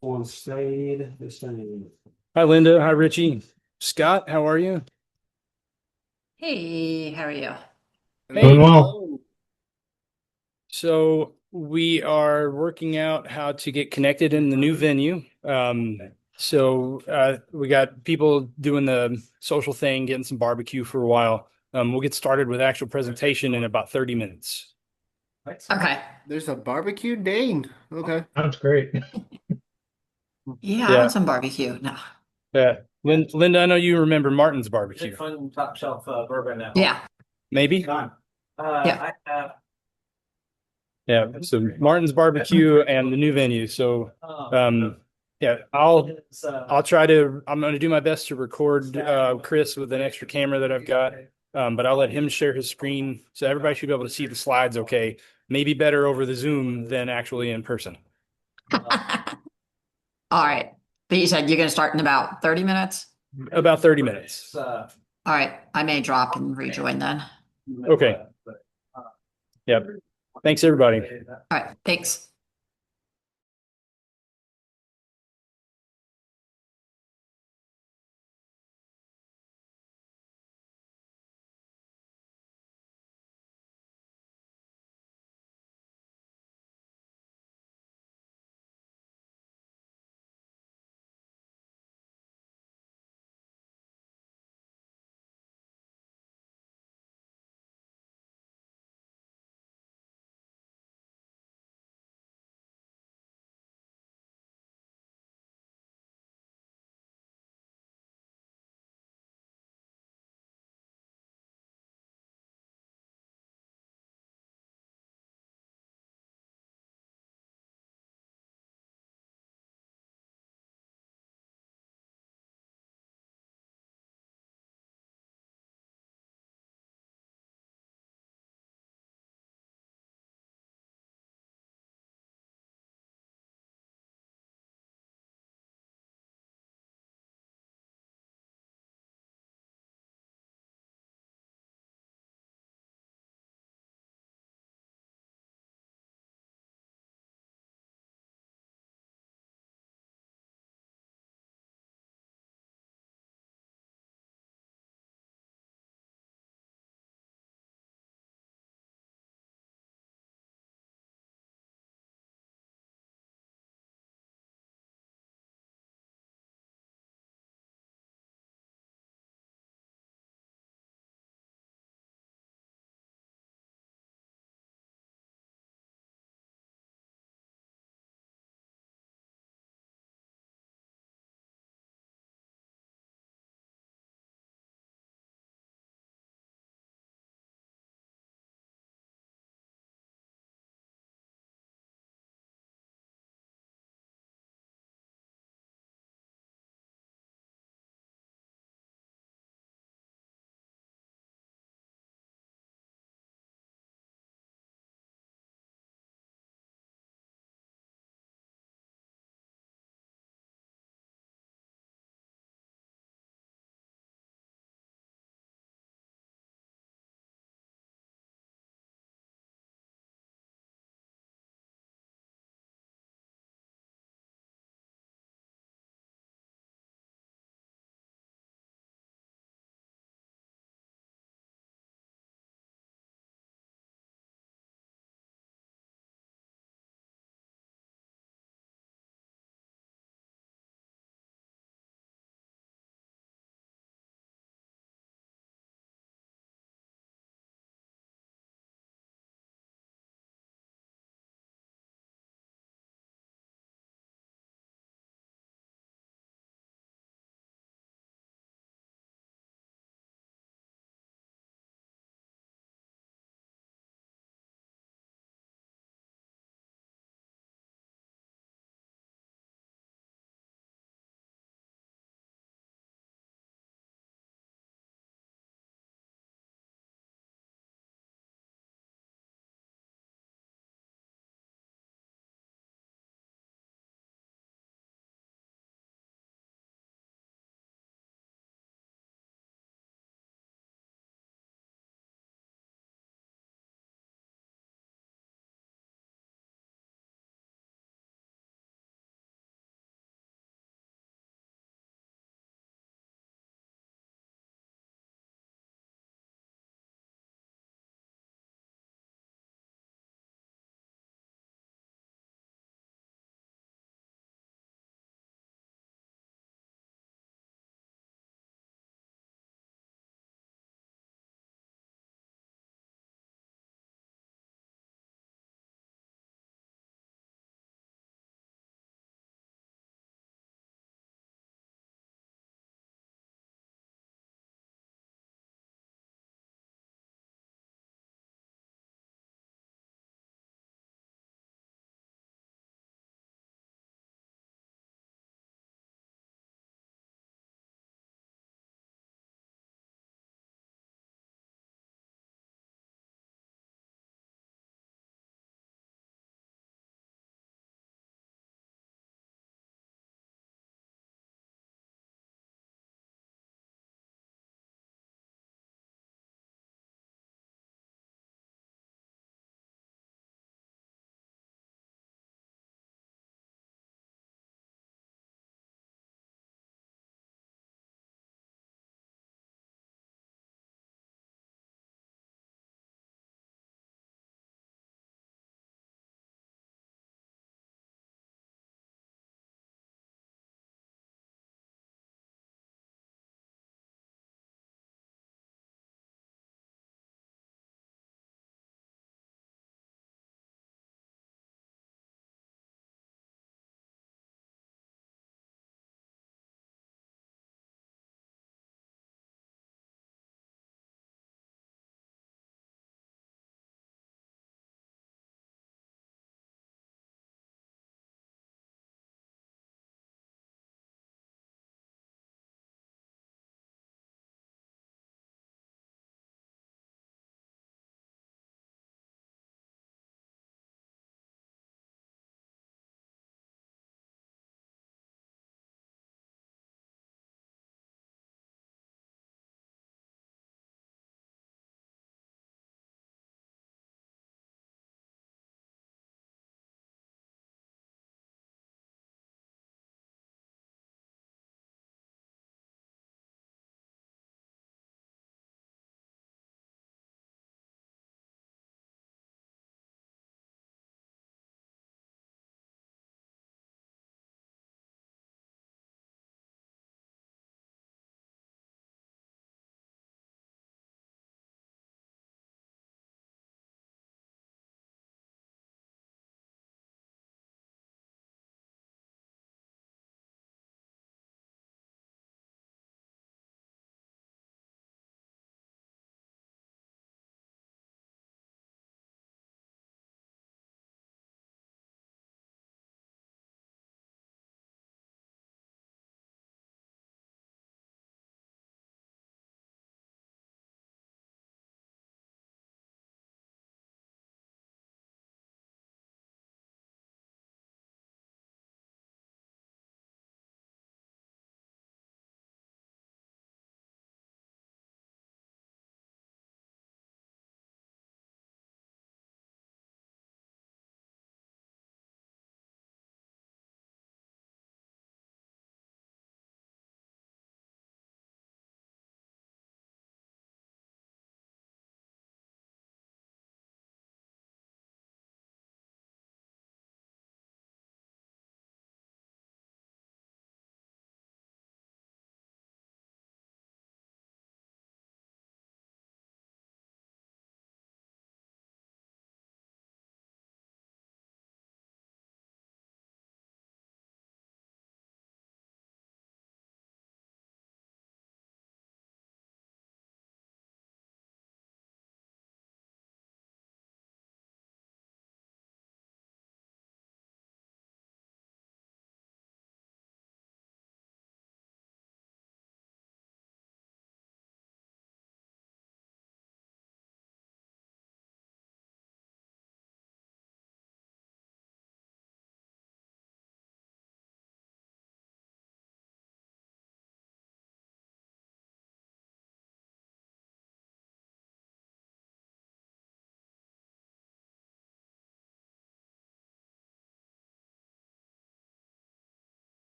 one stayed the same. Hi, Linda. Hi, Richie. Scott, how are you? Hey, how are you? Hey, Doing well. hello. So we are working out how to get connected in the new venue. We got people doing the social thing, getting some barbecue for a while. We'll get started with actual presentation in about 30 minutes. Okay. There's a barbecue? Dang. Okay. That's great. Yeah, I Yeah, want some barbecue. No. yeah. Linda, I know you remember Martin's barbecue. Fun top shelf bourbon at home. Yeah. Maybe? Done. Yeah. I have. Yeah, so Martin's barbecue and the new venue. So yeah, I'll try to I'm gonna do my best to record Chris with an extra camera that I've got. But I'll let him share his screen so everybody should be able to see the slides okay. Maybe better over the Zoom than actually in person. All right. But you said you're going to start in about 30 minutes? About 30 minutes. All right. I may drop and rejoin then. Okay. Yep. Thanks everybody. All right. Thanks.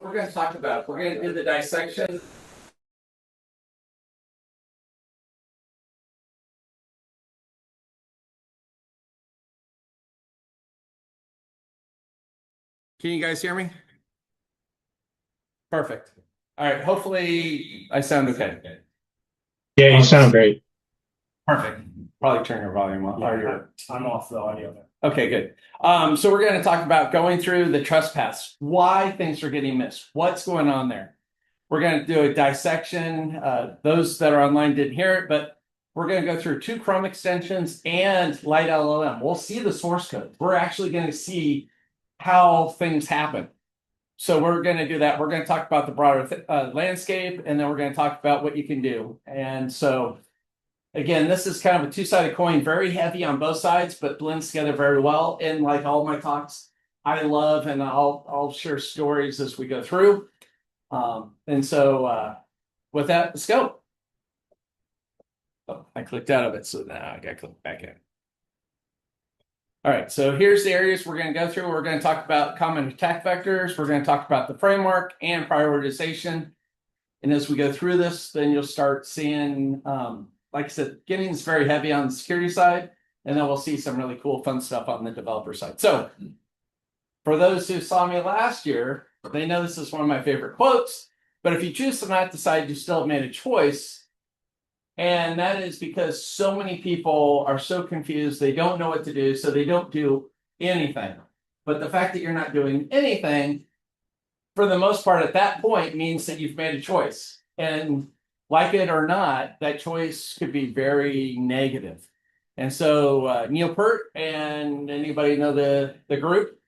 we're going to talk about. We're going to do the dissection. Can you guys hear me? Perfect. All right. Hopefully I sound okay. Yeah, you sound great. Perfect. Probably turn your volume off. I'm off the audio. Okay, good. So we're going to talk about going through the trespass, why things are getting missed, what's going on there. We're going to do a dissection. Those that are online didn't hear it, but we're going to go through 2 Chrome extensions and light LLM. We'll see the source code. We're actually going to see how things happen. So we're going to do that. We're going to talk about the broader landscape, and then we're going to talk about what you can do. And so, again, this is kind of a two-sided coin, very heavy on both sides, but blends together very well. And like all my talks, I love, and I'll share stories as we go through. And so with that, let's go. Oh, I clicked out of it, so now I got to click back in. All right, so here's the areas we're going to go through. We're going to talk about common attack vectors. We're going to talk about the framework and prioritization. And as we go through this, then you'll start seeing, like I said, beginning is very heavy on the security side, and then we'll see some really cool, fun stuff on the developer side. So for those who saw me last year, they know this is one of my favorite quotes, but if you choose to not decide, you still have made a choice. And that is because so many people are so confused, they don't know what to do, so they don't do anything. But the fact that you're not doing anything, for the most part at that point, means that you've made a choice. And like it or not, that choice could be very negative. And so Neil Peart and anybody know the group?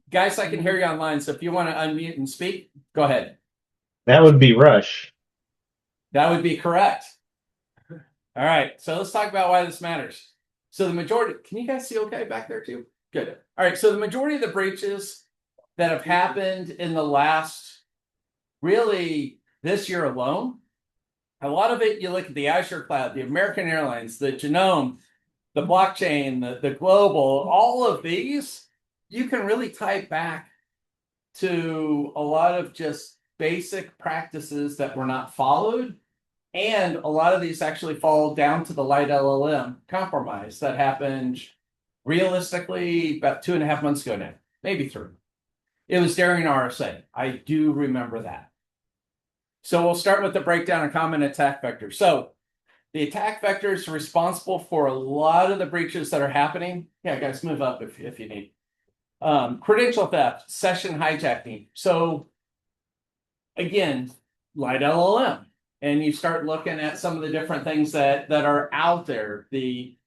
Guys, I can hear you online, so if you want to unmute and speak, go ahead. That would be Rush. That would be correct. All right, so let's talk about why this matters. So the majority, can you guys see okay back there too? Good. All right, so the majority of the breaches that have happened in the last, really this year alone, a lot of it, you look at the Azure cloud, the American Airlines, the genome, the blockchain, the global, all of these, you can really tie back to a lot of just basic practices that were not followed. And a lot of these actually fall down to the light LLM compromise that happened realistically about 2.5 months ago now, maybe 3. It was during RSA. I do remember that. So we'll start with the breakdown of common attack vectors. So the attack vectors are responsible for a lot of the breaches that are happening. Yeah, guys, move up if you need. Credential theft, session hijacking. So again, light LLM. And you start looking at some of the different things that are out there. The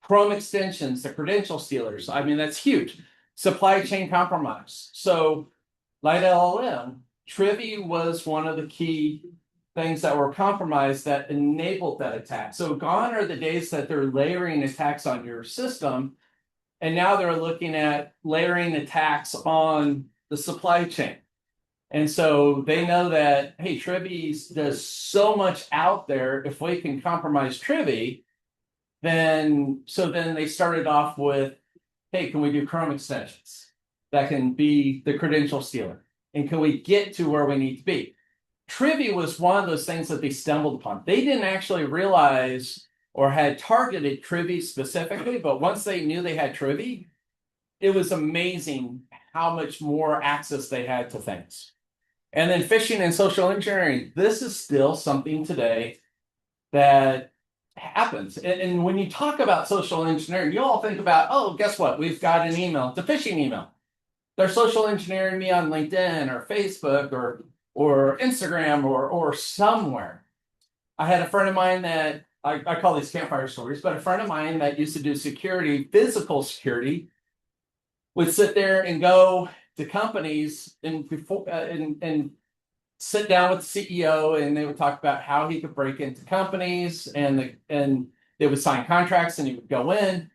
Chrome extensions, the credential stealers. I mean, that's huge. Supply chain compromise. So light LLM, Trivy was one of the key things that were compromised that enabled that attack. So gone are the days that they're layering attacks on your system. And now they're looking at layering attacks on the supply chain. And so they know that, hey, Trivy does so much out there. If we can compromise Trivy, then they started off with, hey, can we do Chrome extensions that can be the credential stealer? And can we get to where we need to be? Trivy was one of those things that they stumbled upon. They didn't actually realize or had targeted Trivy specifically, but once they knew they had Trivy, it was amazing how much more access they had to things. And then phishing and social engineering. This is still something today that happens. And when you talk about social engineering, you all think about, oh, guess what? We've got an email. It's a phishing email. They're social engineering me on LinkedIn or Facebook or Instagram or somewhere. I had a friend of mine that, I call these campfire stories, but a friend of mine that used to do security, physical security, would sit there and go to companies and sit down with the CEO, and they would talk about how he could break into companies, and they would sign contracts, and he would go in.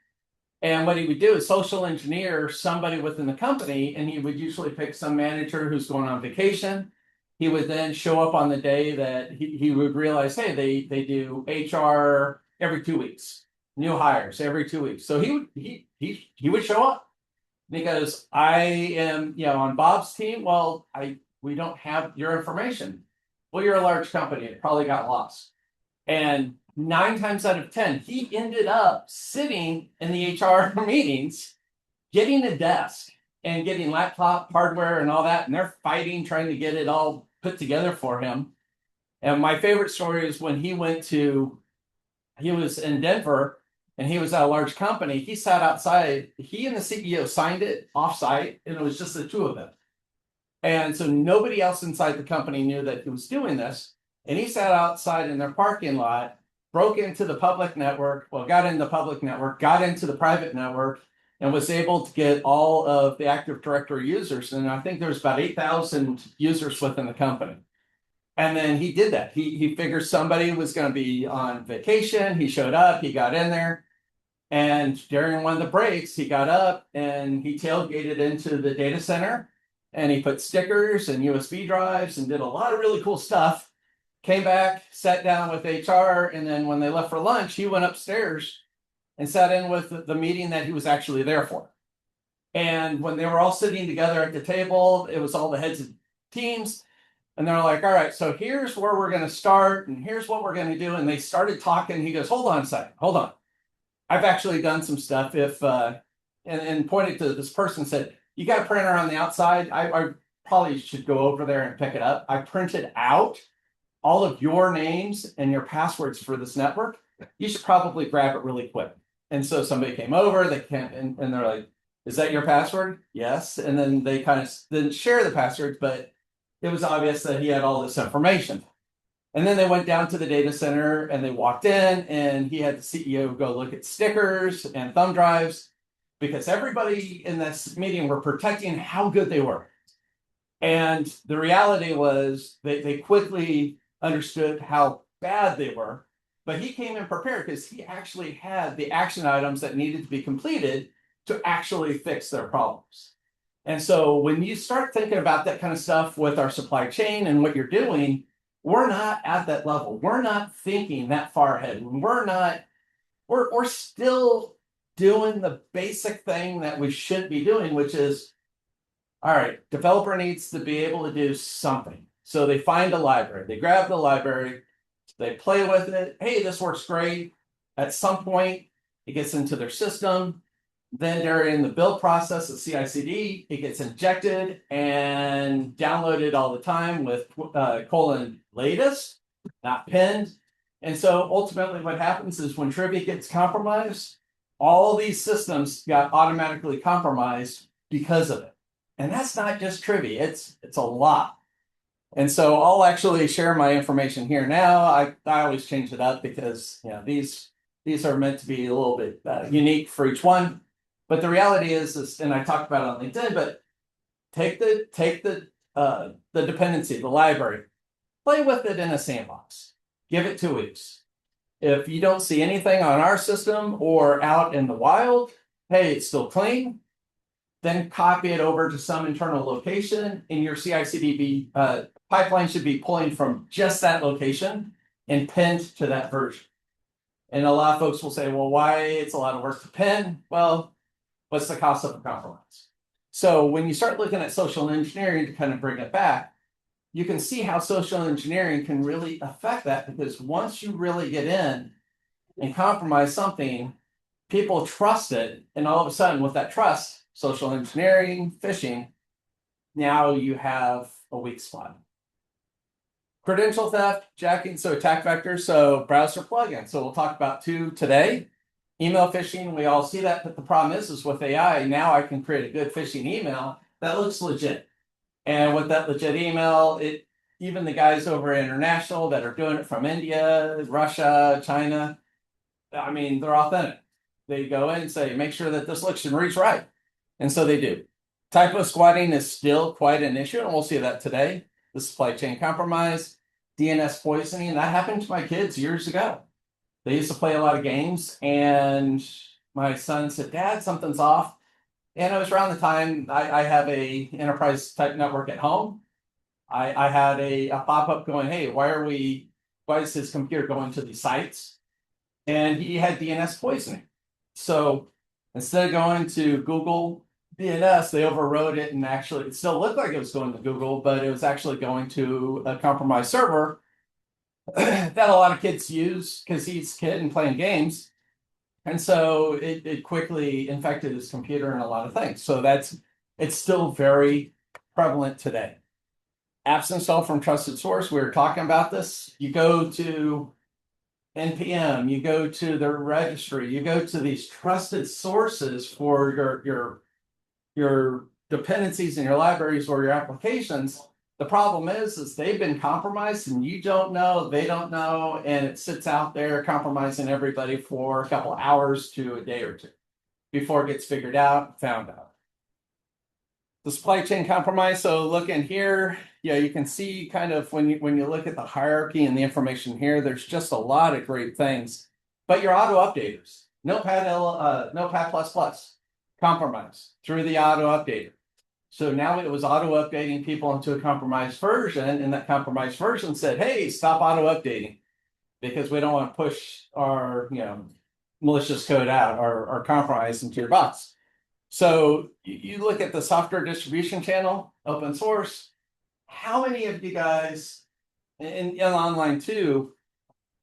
And what he would do is social engineer somebody within the company, and he would usually pick some manager who's going on vacation. He would then show up on the day that he would realize, hey, they do HR every 2 weeks, new hires every 2 weeks. So he would show up. And he goes, I am, on Bob's team. Well, we don't have your information. Well, you're a large company. It probably got lost. And 9 times out of 10, he ended up sitting in the HR meetings, getting a desk and getting laptop hardware and all that. And they're fighting, trying to get it all put together for him. And my favorite story is when he was in Denver and he was at a large company. He sat outside. He and the CEO signed it offsite, and it was just the two of them. And so nobody else inside the company knew that he was doing this. And he sat outside in their parking lot, broke into the public network, got into the public network, got into the private network, and was able to get all of the Active Directory users. And I think there was about 8,000 users within the company. And then he did that. He figured somebody was going to be on vacation. He showed up, he got in there. And during one of the breaks, he got up and he tailgated into the data center and he put stickers and USB drives and did a lot of really cool stuff. Came back, sat down with HR, and then when they left for lunch, he went upstairs and sat in with the meeting that he was actually there for. And when they were all sitting together at the table, it was all the heads of teams. And they're like, all right, so here's where we're going to start and here's what we're going to do. And they started talking. He goes, hold on a second, hold on. I've actually done some stuff. And pointed to this person, said, you got a printer on the outside? I probably should go over there and pick it up. I printed out all of your names and your passwords for this network. You should probably grab it really quick. And so somebody came over, and they're like, is that your password? Yes. And then they kind of didn't share the passwords, but it was obvious that he had all this information. And then they went down to the data center and they walked in and he had the CEO go look at stickers and thumb drives because everybody in this meeting were protecting how good they were. And the reality was they quickly understood how bad they were, but he came in prepared because he actually had the action items that needed to be completed to actually fix their problems. And so when you start thinking about that kind of stuff with our supply chain and what you're doing, we're not at that level. We're not thinking that far ahead. We're still doing the basic thing that we should be doing, which is, all right, developer needs to be able to do something. So they find a library, they grab the library, they play with it. Hey, this works great. At some point, it gets into their system. Then during the build process at CI/CD, it gets injected and downloaded all the time with :latest, not pinned. And so ultimately what happens is when Trivia gets compromised, all these systems got automatically compromised because of it. And that's not just Trivia, it's a lot. And so I'll actually share my information here now. I always change it up because these are meant to be a little bit unique for each one. But the reality is, and I talked about it on LinkedIn, but take the dependency, the library, play with it in a sandbox. Give it 2 weeks. If you don't see anything on our system or out in the wild, hey, it's still clean. Then copy it over to some internal location, and your CI/CD pipeline should be pulling from just that location and pinned to that version. And a lot of folks will say, well, why? It's a lot of work to pin. Well, what's the cost of a compromise? So when you start looking at social engineering to kind of bring it back, you can see how social engineering can really affect that, because once you really get in and compromise something, people trust it. And all of a sudden with that trust, social engineering, phishing, now you have a weak spot. Credential theft, jacking, so attack vectors, so browser plugins. So we'll talk about 2 today. Email phishing, we all see that, but the problem is with AI, now I can create a good phishing email that looks legit. And with that legit email, even the guys over international that are doing it from India, Russia, China, I mean, they're authentic. They go in and say, make sure that this looks and reads right. And so they do. Typo squatting is still quite an issue, and we'll see that today. The supply chain compromise, DNS poisoning, that happened to my kids years ago. They used to play a lot of games, and my son said, Dad, something's off. And it was around the time I have a enterprise type network at home. I had a pop-up going, hey, why is his computer going to these sites? And he had DNS poisoning. So instead of going to Google DNS, they overrode it, and actually it still looked like it was going to Google, but it was actually going to a compromised server that a lot of kids use because he's a kid and playing games. And so it quickly infected his computer and a lot of things. So it's still very prevalent today. Apps installed from trusted source. We were talking about this. You go to NPM, you go to the registry, you go to these trusted sources for your dependencies in your libraries or your applications. The problem is they've been compromised and you don't know, they don't know, and it sits out there compromising everybody for a couple hours to a day or two before it gets figured out, found out. The supply chain compromise. So look in here, yeah, you can see kind of when you look at the hierarchy and the information here, there's just a lot of great things. But your auto updaters, Notepad++, compromise through the auto updater. So now it was auto updating people into a compromised version, and that compromised version said, hey, stop auto updating because we don't want to push our malicious code out or compromise into your box. So you look at the software distribution channel, open source. How many of you guys, and online too,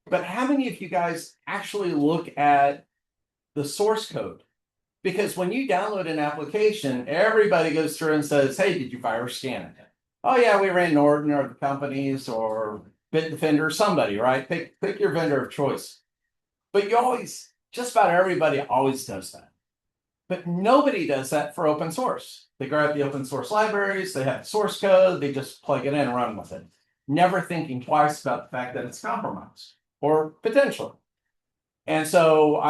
but how many of you guys actually look at the source code? Because when you download an application, everybody goes through and says, hey, did you virus scan it? Oh yeah, we ran Norton or the companies or Bitdefender, somebody, right? Pick your vendor of choice. But you always, just about everybody always does that. But nobody does that for open source. They grab the open source libraries, they have the source code, they just plug it in and run with it. Never thinking twice about the fact that it's compromised or potential. And so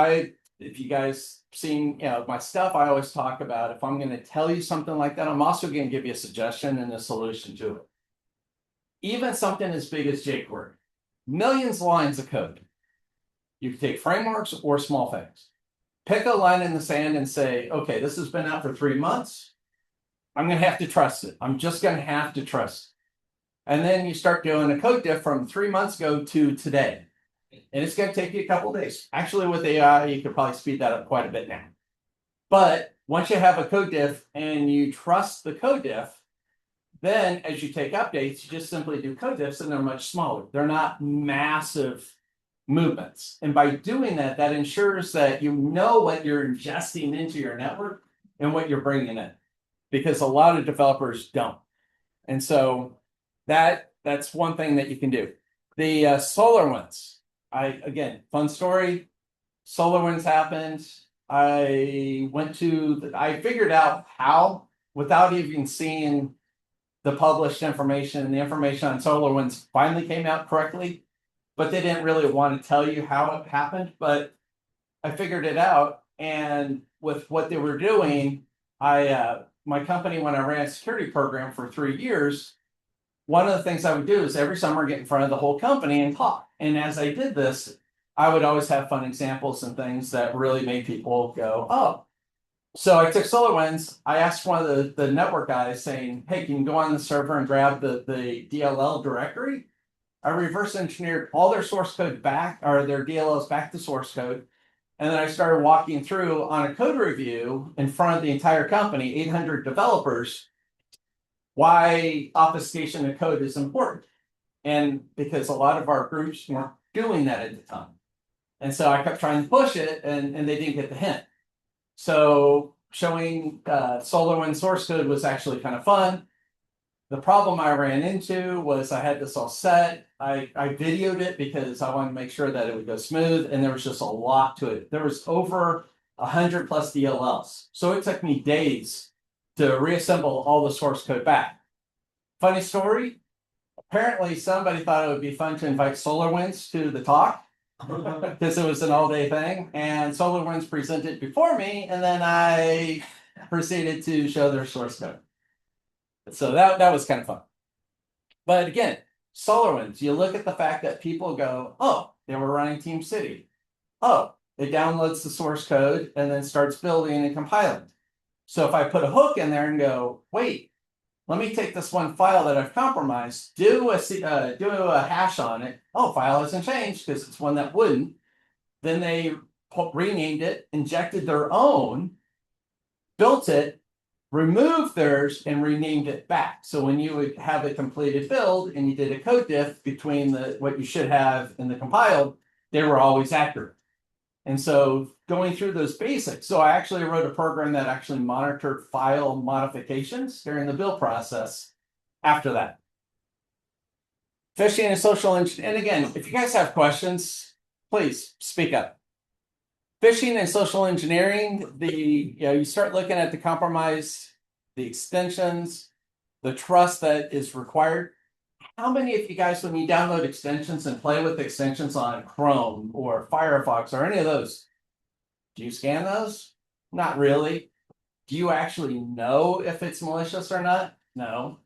if you guys seen my stuff, I always talk about if I'm going to tell you something like that, I'm also going to give you a suggestion and a solution to it. Even something as big as jQuery, millions of lines of code. You can take frameworks or small things. Pick a line in the sand and say, okay, this has been out for 3 months. I'm going to have to trust it. I'm just going to have to trust it. And then you start doing a code diff from 3 months ago to today. And it's going to take you a couple of days. Actually, with AI, you could probably speed that up quite a bit now. But once you have a code diff and you trust the code diff, then as you take updates, you just simply do code diffs and they're much smaller. They're not massive movements. And by doing that, that ensures that you know what you're ingesting into your network and what you're bringing in. Because a lot of developers don't. And so that's one thing that you can do. The SolarWinds. Again, fun story. SolarWinds happened. I figured out how, without even seeing the published information, the information on SolarWinds finally came out correctly, but they didn't really want to tell you how it happened. But I figured it out, and with what they were doing, my company, when I ran a security program for 3 years, one of the things I would do is every summer get in front of the whole company and talk. And as I did this, I would always have fun examples and things that really made people go, oh. So I took SolarWinds. I asked one of the network guys saying, hey, can you go on the server and grab the DLL directory? I reverse engineered all their source code back, or their DLLs back to source code. And then I started walking through on a code review in front of the entire company, 800 developers, why obfuscation of code is important. And because a lot of our groups weren't doing that at the time. And so I kept trying to push it, and they didn't get the hint. So showing SolarWinds source code was actually kind of fun. The problem I ran into was I had this all set. I videoed it because I wanted to make sure that it would go smooth, and there was just a lot to it. There was over 100 plus DLLs. So it took me days to reassemble all the source code back. Funny story, apparently somebody thought it would be fun to invite SolarWinds to the talk because it was an all-day thing, and SolarWinds presented before me, and then I proceeded to show their source code. So that was kind of fun. But again, SolarWinds, you look at the fact that people go, oh, they were running Team City. Oh, it downloads the source code and then starts building and compiling. So if I put a hook in there and go, wait, let me take this one file that I've compromised, do a hash on it. Oh, file hasn't changed because it's one that wouldn't. Then they renamed it, injected their own, built it, removed theirs and renamed it back. So when you would have a completed build and you did a code diff between what you should have and the compiled, they were always accurate. And so going through those basics, so I actually wrote a program that actually monitored file modifications during the build process after that. Phishing and social engineering. And again, if you guys have questions, please speak up. Phishing and social engineering, you start looking at the compromise, the extensions, the trust that is required. How many of you guys, when you download extensions and play with extensions on Chrome or Firefox or any of those, do you scan those? Not really. Do you actually know if it's malicious or not? No.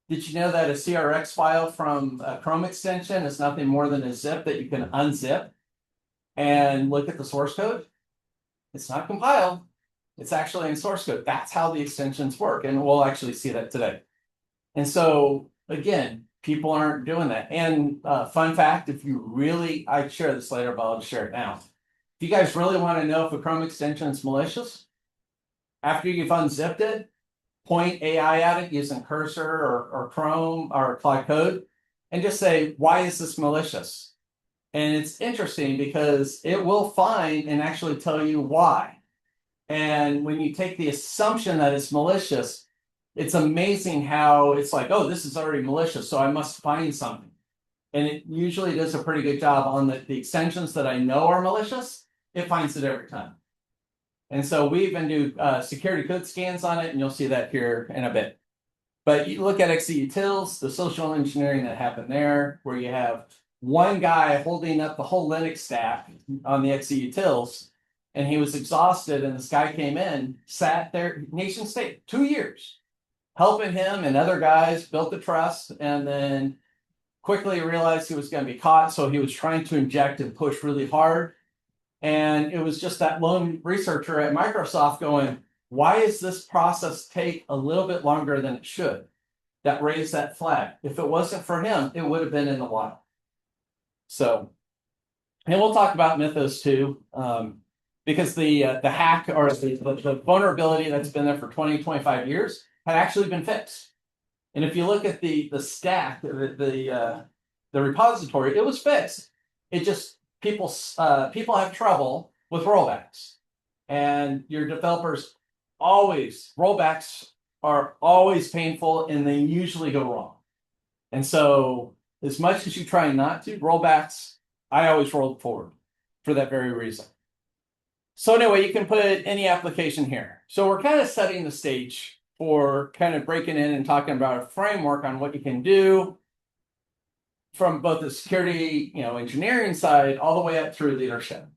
Did you know that a CRX file from a Chrome extension is nothing more than a zip that you can unzip and look at the source code? It's not compiled. It's actually in source code. That's how the extensions work. And we'll actually see that today. And so, again, people aren't doing that. And fun fact, I'd share this later, but I'll just share it now. If you guys really want to know if a Chrome extension is malicious, after you've unzipped it, point AI at it using Cursor or Chrome or Cloud Code, and just say, why is this malicious? And it's interesting because it will find and actually tell you why. And when you take the assumption that it's malicious, it's amazing how it's like, oh, this is already malicious, so I must find something. And it usually does a pretty good job on the extensions that I know are malicious. It finds it every time. And so we even do security code scans on it, and you'll see that here in a bit. But you look at XeUtils, the social engineering that happened there, where you have one guy holding up the whole Linux stack on the XeUtils, and he was exhausted, and this guy came in, sat there, nation state, 2 years, helping him and other guys, built the trust, and then quickly realized he was going to be caught, so he was trying to inject and push really hard. And it was just that lone researcher at Microsoft going, why does this process take a little bit longer than it should? That raised that flag. If it wasn't for him, it would have been in the wild. So, and we'll talk about Mythos too, because the hack or the vulnerability that's been there for 20, 25 years had actually been fixed. And if you look at the stack, the repository, it was fixed. It just people have trouble with rollbacks, and your developers rollbacks are always painful, and they usually go wrong. And so, as much as you try not to rollbacks, I always roll forward for that very reason. So anyway, you can put any application here. So we're kind of setting the stage for kind of breaking in and talking about a framework on what you can do from both the security, engineering side all the way up through leadership.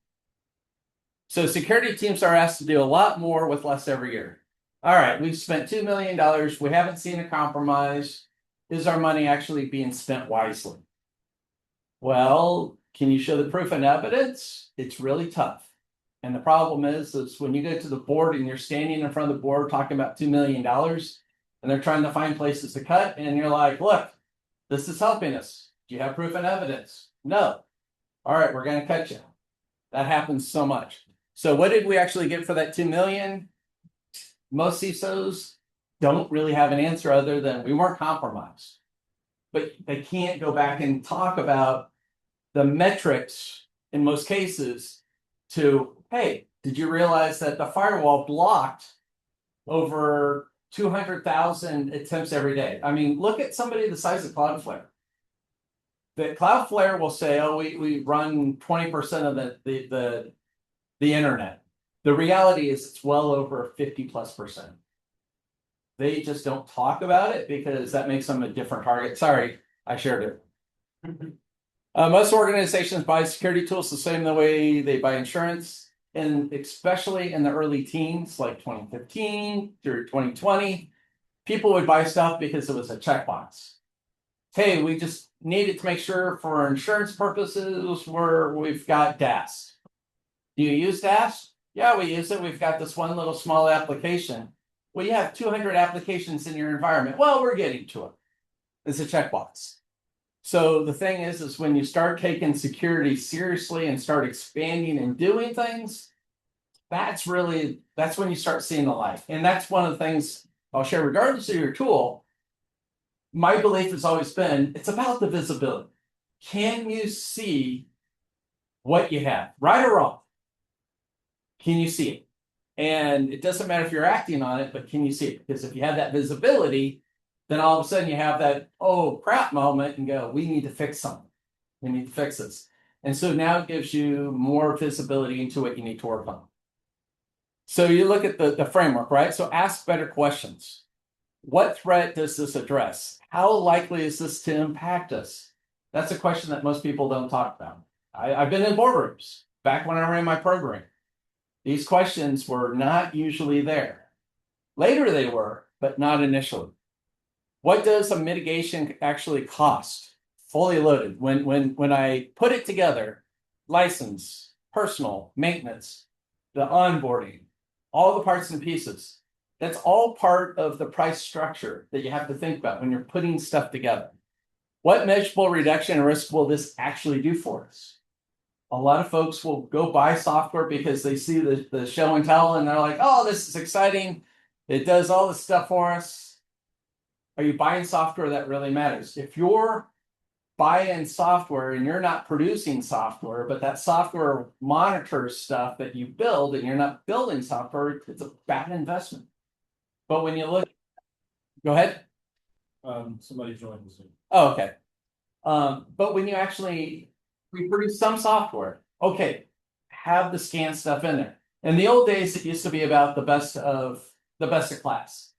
So security teams are asked to do a lot more with less every year. All right, we've spent $2 million. We haven't seen a compromise. Is our money actually being spent wisely? Well, can you show the proof and evidence? It's really tough. And the problem is when you go to the board and you're standing in front of the board talking about $2 million and they're trying to find places to cut, and you're like, look, this is helping us. Do you have proof and evidence? No. All right, we're going to cut you. That happens so much. So what did we actually get for that $2 million? Most CISOs don't really have an answer other than we weren't compromised. But they can't go back and talk about the metrics in most cases to, hey, did you realize that the firewall blocked over 200,000 attempts every day? I mean, look at somebody the size of Cloudflare. The Cloudflare will say, oh, we run 20% of the internet. The reality is it's well over 50+%. They just don't talk about it because that makes them a different target. Sorry, I shared it. Most organizations buy security tools the same way they buy insurance, and especially in the early teens, like 2015 through 2020, people would buy stuff because it was a checkbox. Hey, we just needed to make sure for insurance purposes we've got DAS. Do you use DAS? Yeah, we use it. We've got this one little small application. Well, you have 200 applications in your environment. Well, we're getting to it. It's a checkbox. So the thing is when you start taking security seriously and start expanding and doing things, that's when you start seeing the light. And that's one of the things I'll share, regardless of your tool. My belief has always been it's about the visibility. Can you see what you have, right or wrong? Can you see it? And it doesn't matter if you're acting on it, but can you see it? Because if you have that visibility, then all of a sudden you have that, oh crap moment and go, we need to fix something. We need to fix this. And so now it gives you more visibility into what you need to work on. So you look at the framework, right? So ask better questions. What threat does this address? How likely is this to impact us? That's a question that most people don't talk about. I've been in boardrooms back when I ran my program. These questions were not usually there. Later they were, but not initially. What does a mitigation actually cost? Fully loaded. When I put it together, license, personal, maintenance, the onboarding, all the parts and pieces, that's all part of the price structure that you have to think about when you're putting stuff together. What measurable reduction in risk will this actually do for us? A lot of folks will go buy software because they see the show and tell and they're like, oh, this is exciting. It does all this stuff for us. Are you buying software that really matters? If you're buying software and you're not producing software, but that software monitors stuff that you build and you're not building software, it's a bad investment. But when you look, go ahead. Somebody joined the Zoom. Oh, okay. But when you actually reproduce some software, okay, have the scan stuff in there. In the old days, it used to be about the best of class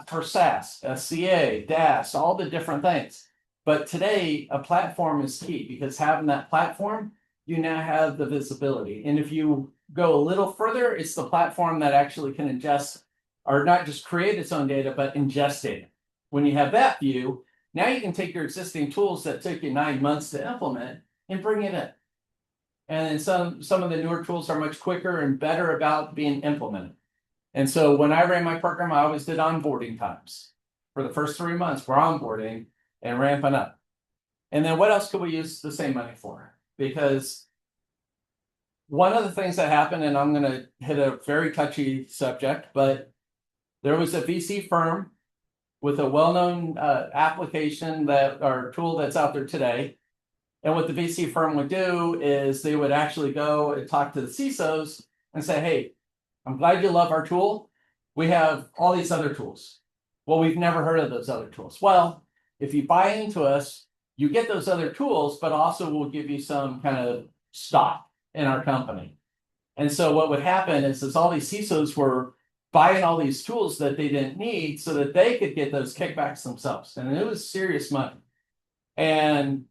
for SaaS, SCA, DAS, all the different things. But today, a platform is key because having that platform, you now have the visibility. And if you go a little further, it's the platform that actually can ingest, or not just create its own data, but ingest data. When you have that view, now you can take your existing tools that took you 9 months to implement and bring it in. And some of the newer tools are much quicker and better about being implemented. And so when I ran my program, I always did onboarding times. For the first 3 months, we're onboarding and ramping up. And then what else could we use the same money for? Because one of the things that happened, and I'm going to hit a very touchy subject, but there was a VC firm with a well-known application or tool that's out there today. And what the VC firm would do is they would actually go and talk to the CISOs and say, hey, I'm glad you love our tool. We have all these other tools. Well, we've never heard of those other tools. Well, if you buy into us, you get those other tools, but also we'll give you some kind of stock in our company. And so what would happen is all these CISOs were buying all these tools that they didn't need so that they could get those kickbacks themselves. And it was serious money. And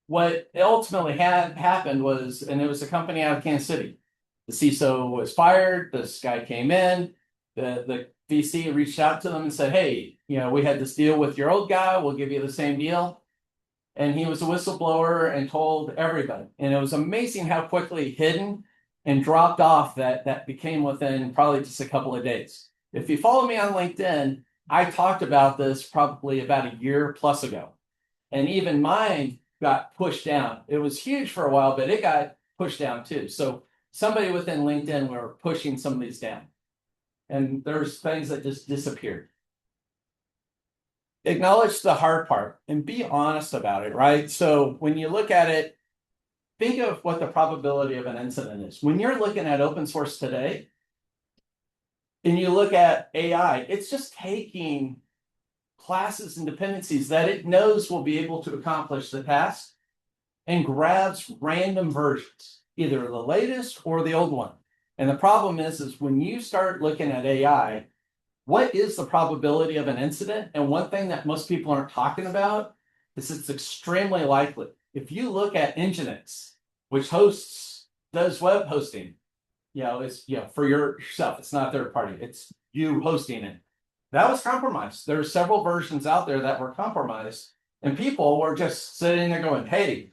what ultimately happened was, and it was a company out of Kansas City. The CISO was fired. This guy came in. The VC reached out to them and said, hey, we had this deal with your old guy. We'll give you the same deal. And he was a whistleblower and told everybody. And it was amazing how quickly hidden and dropped off that became within probably just a couple of days. If you follow me on LinkedIn, I talked about this probably about a year plus ago. And even mine got pushed down. It was huge for a while, but it got pushed down too. So somebody within LinkedIn were pushing some of these down. And there's things that just disappeared. Acknowledge the hard part and be honest about it, right? So when you look at it, think of what the probability of an incident is. When you're looking at open source today, and you look at AI, it's just taking classes and dependencies that it knows will be able to accomplish the task and grabs random versions, either the latest or the old one. And the problem is when you start looking at AI, what is the probability of an incident? And one thing that most people aren't talking about is it's extremely likely. If you look at Nginx, which does web hosting, it's for yourself. It's not third party. It's you hosting it. That was compromised. There are several versions out there that were compromised, and people were just sitting there going, hey,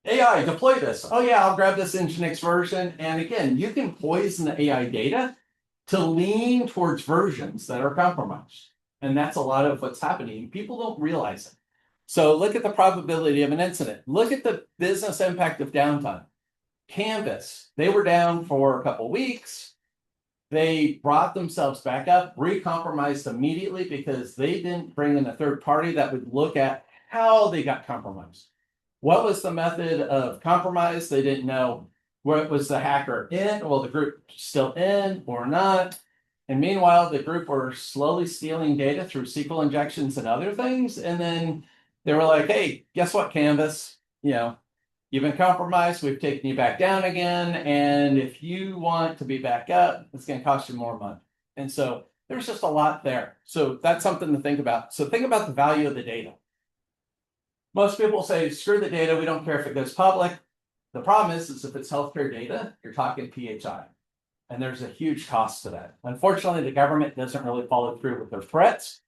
AI, deploy this. Oh yeah, I'll grab this Nginx version. And again, you can poison the AI data to lean towards versions that are compromised. And that's a lot of what's happening. People don't realize it. So look at the probability of an incident. Look at the business impact of downtime. Canvas, they were down for a couple weeks. They brought themselves back up, recompromised immediately because they didn't bring in a third party that would look at how they got compromised. What was the method of compromise? They didn't know. What was the hacker in? Well, the group still in or not. And meanwhile, the group were slowly stealing data through SQL injections and other things. And then they were like, hey, guess what, Canvas? You've been compromised. We've taken you back down again. And if you want to be back up, it's going to cost you more money. And so there's just a lot there. So that's something to think about. So think about the value of the data. Most people say, screw the data. We don't care if it goes public. The problem is if it's healthcare data, you're talking PHI. And there's a huge cost to that. Unfortunately, the government doesn't really follow through with their threats.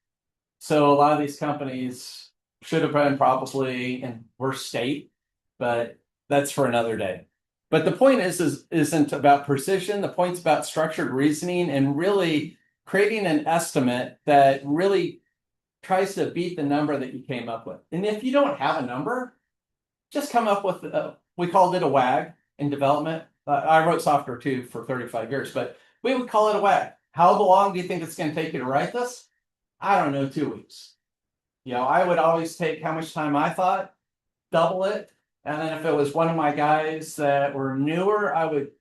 So a lot of these companies should have been probably in worse state, but that's for another day. But the point isn't about precision. The point's about structured reasoning and really creating an estimate that really tries to beat the number that you came up with. And if you don't have a number, just come up with, we called it a WAG in development. I wrote software too for 35 years, but we would call it a WAG. How long do you think it's going to take you to write this? I don't know, 2 weeks. I would always take how much time I thought, double it. And then if it was one of my guys that were newer, I would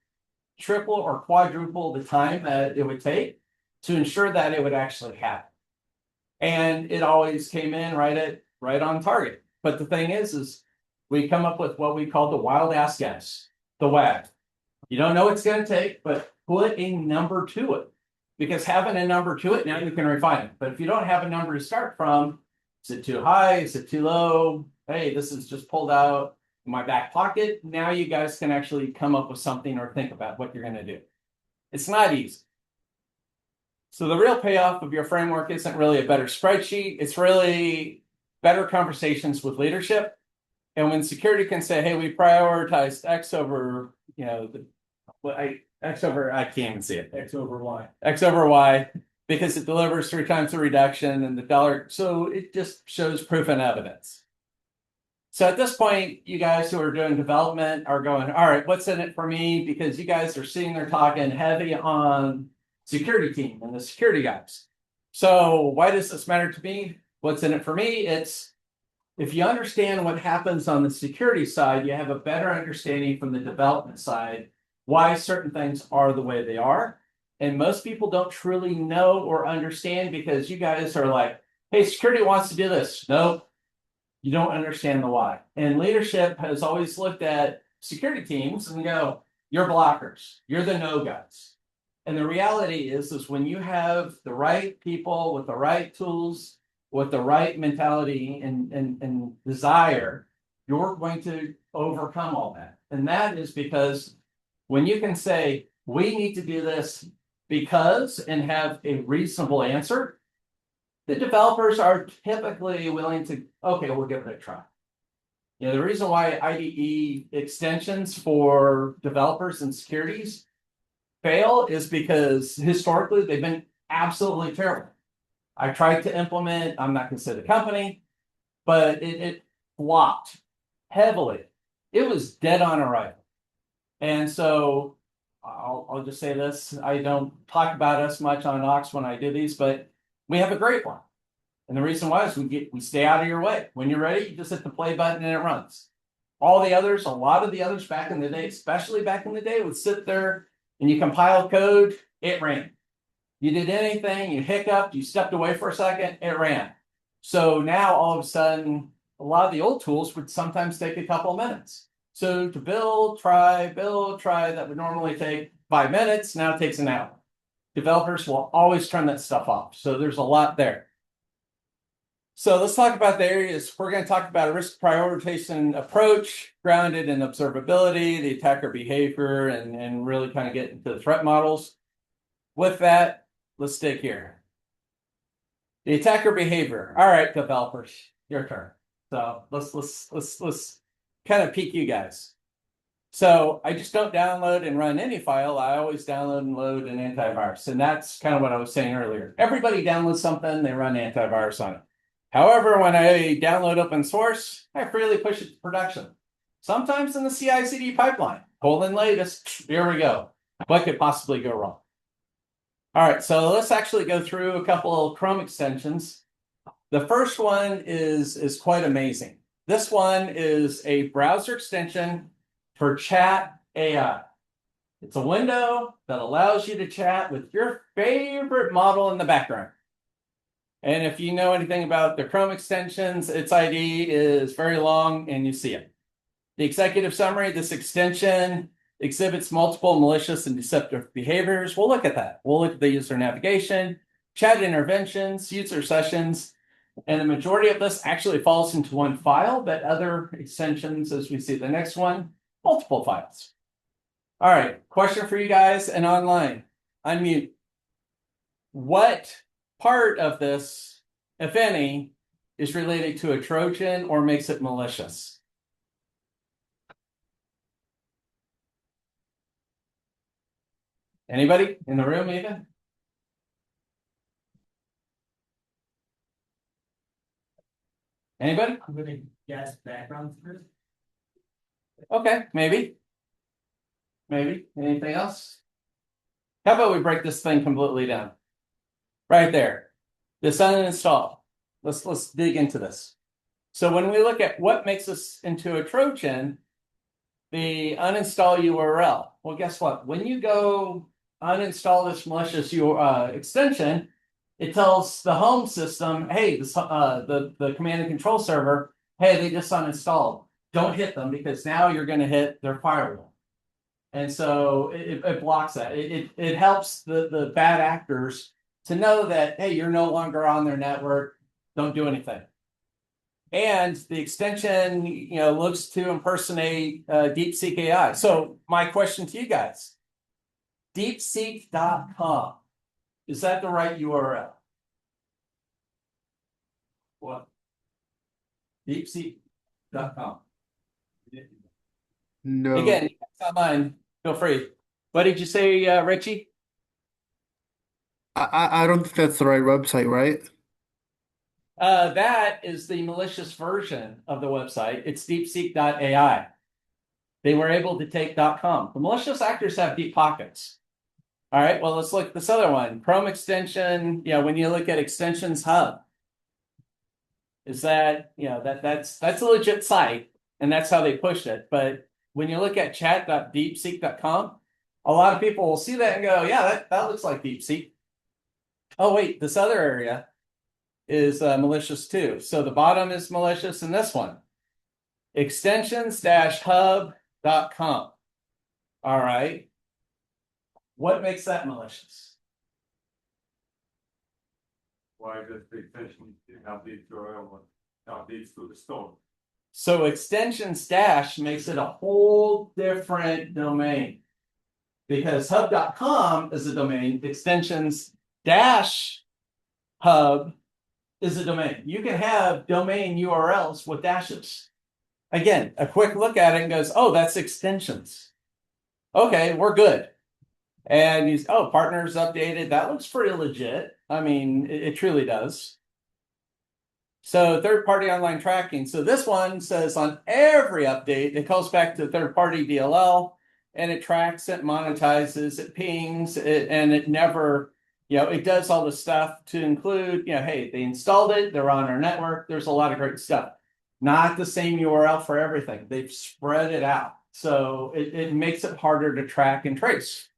triple or quadruple the time that it would take to ensure that it would actually happen. And it always came in right on target. But the thing is we come up with what we call the wild ass guess, the WAG. You don't know what it's going to take, but put a number to it. Because having a number to it, now you can refine it. But if you don't have a number to start from, is it too high? Is it too low? Hey, this is just pulled out in my back pocket. Now you guys can actually come up with something or think about what you're going to do. It's not easy. So the real payoff of your framework isn't really a better spreadsheet. It's really better conversations with leadership. And when security can say, hey, we prioritized X over, I can't even see it. X over Y. X over Y, because it delivers 3 times the reduction and the dollar. So it just shows proof and evidence. So at this point, you guys who are doing development are going, all right, what's in it for me? Because you guys are sitting there talking heavy on security team and the security guys. So why does this matter to me? What's in it for me? It's if you understand what happens on the security side, you have a better understanding from the development side why certain things are the way they are. And most people don't truly know or understand because you guys are like, hey, security wants to do this. Nope. You don't understand the why. And leadership has always looked at security teams and go, you're blockers. You're the no guys. And the reality is when you have the right people with the right tools, with the right mentality and desire, you're going to overcome all that. And that is because when you can say, we need to do this because, and have a reasonable answer, the developers are typically willing to, okay, we'll give it a try. The reason why IDE extensions for developers and securities fail is because historically they've been absolutely terrible. I tried to implement, I'm not going to say the company, but it flopped heavily. It was dead on arrival. And so I'll just say this. I don't talk about us much on Ox when I do these, but we have a great one. And the reason why is we stay out of your way. When you're ready, you just hit the play button and it runs. All the others, a lot of the others back in the day, especially back in the day, would sit there and you compile code, it ran. You did anything, you hiccuped, you stepped away for a second, it ran. So now all of a sudden, a lot of the old tools would sometimes take a couple of minutes. So to build, try, that would normally take 5 minutes, now it takes an hour. Developers will always turn that stuff off. So there's a lot there. So let's talk about the areas. We're going to talk about a risk prioritization approach grounded in observability, the attacker behavior, and really kind of get into the threat models. With that, let's stick here. The attacker behavior. All right, developers, your turn. So let's kind of peek you guys. So I just don't download and run any file. I always download and load an antivirus. And that's kind of what I was saying earlier. Everybody downloads something, they run antivirus on it. However, when I download open source, I freely push it to production. Sometimes in the CI/CD pipeline. Colon latest. Here we go. What could possibly go wrong? All right, so let's actually go through a couple of Chrome extensions. The first one is quite amazing. This one is a browser extension for chat AI. It's a window that allows you to chat with your favorite model in the background. And if you know anything about the Chrome extensions, its ID is very long and you see it. The executive summary, this extension exhibits multiple malicious and deceptive behaviors. We'll look at that. We'll look at the user navigation, chat interventions, user sessions, and the majority of this actually falls into one file, but other extensions, as we see the next one, multiple files. All right, question for you guys and online. Unmute. What part of this, if any, is related to a Trojan or makes it malicious? Anybody in the room even? Anybody? I'm gonna guess background first. Okay, maybe. Maybe. Anything else? How about we break this thing completely down? Right there. This uninstall. Let's dig into this. So when we look at what makes us into a Trojan, the uninstall URL. Well, guess what? When you go uninstall this malicious extension, it tells the home system, hey, the command and control server, hey, they just uninstalled. Don't hit them because now you're going to hit their firewall. And so it blocks that. It helps the bad actors to know that, hey, you're no longer on their network. Don't do anything. And the extension, looks to impersonate DeepSeek AI. So my question to you guys, deepseek.com, is that the right URL? What? Deepseek.com. No. Again, it's not mine. Feel free. What did you say, Richie? I don't think that's the right website, right? That is the malicious version of the website. It's deepseek.ai. They were able to take .com. The malicious actors have deep pockets. All right, well, let's look at this other one. Chrome extension, when you look at extensions hub, is that, that's a legit site, and that's how they push it. But when you look at chat.deepseek.com, a lot of people will see that and go, yeah, that looks like DeepSeek. Oh, wait, this other area is malicious too. So the bottom is malicious in this one. Extensions-hub.com. All right. What makes that malicious? Why does the extension have these URL now leads to the store? So extensions dash makes it a whole different domain because hub.com is a domain. Extensions dash hub is a domain. You can have domain URLs with dashes. Again, a quick look at it and goes, oh, that's extensions. Okay, we're good. And partners updated. That looks pretty legit. I mean, it truly does. So third-party online tracking. So this one says on every update, it calls back to third-party DLL, and it tracks it, monetizes, it pings, and it never, it does all the stuff to include, hey, they installed it, they're on our network. There's a lot of great stuff. Not the same URL for everything. They've spread it out. So it makes it harder to track and trace.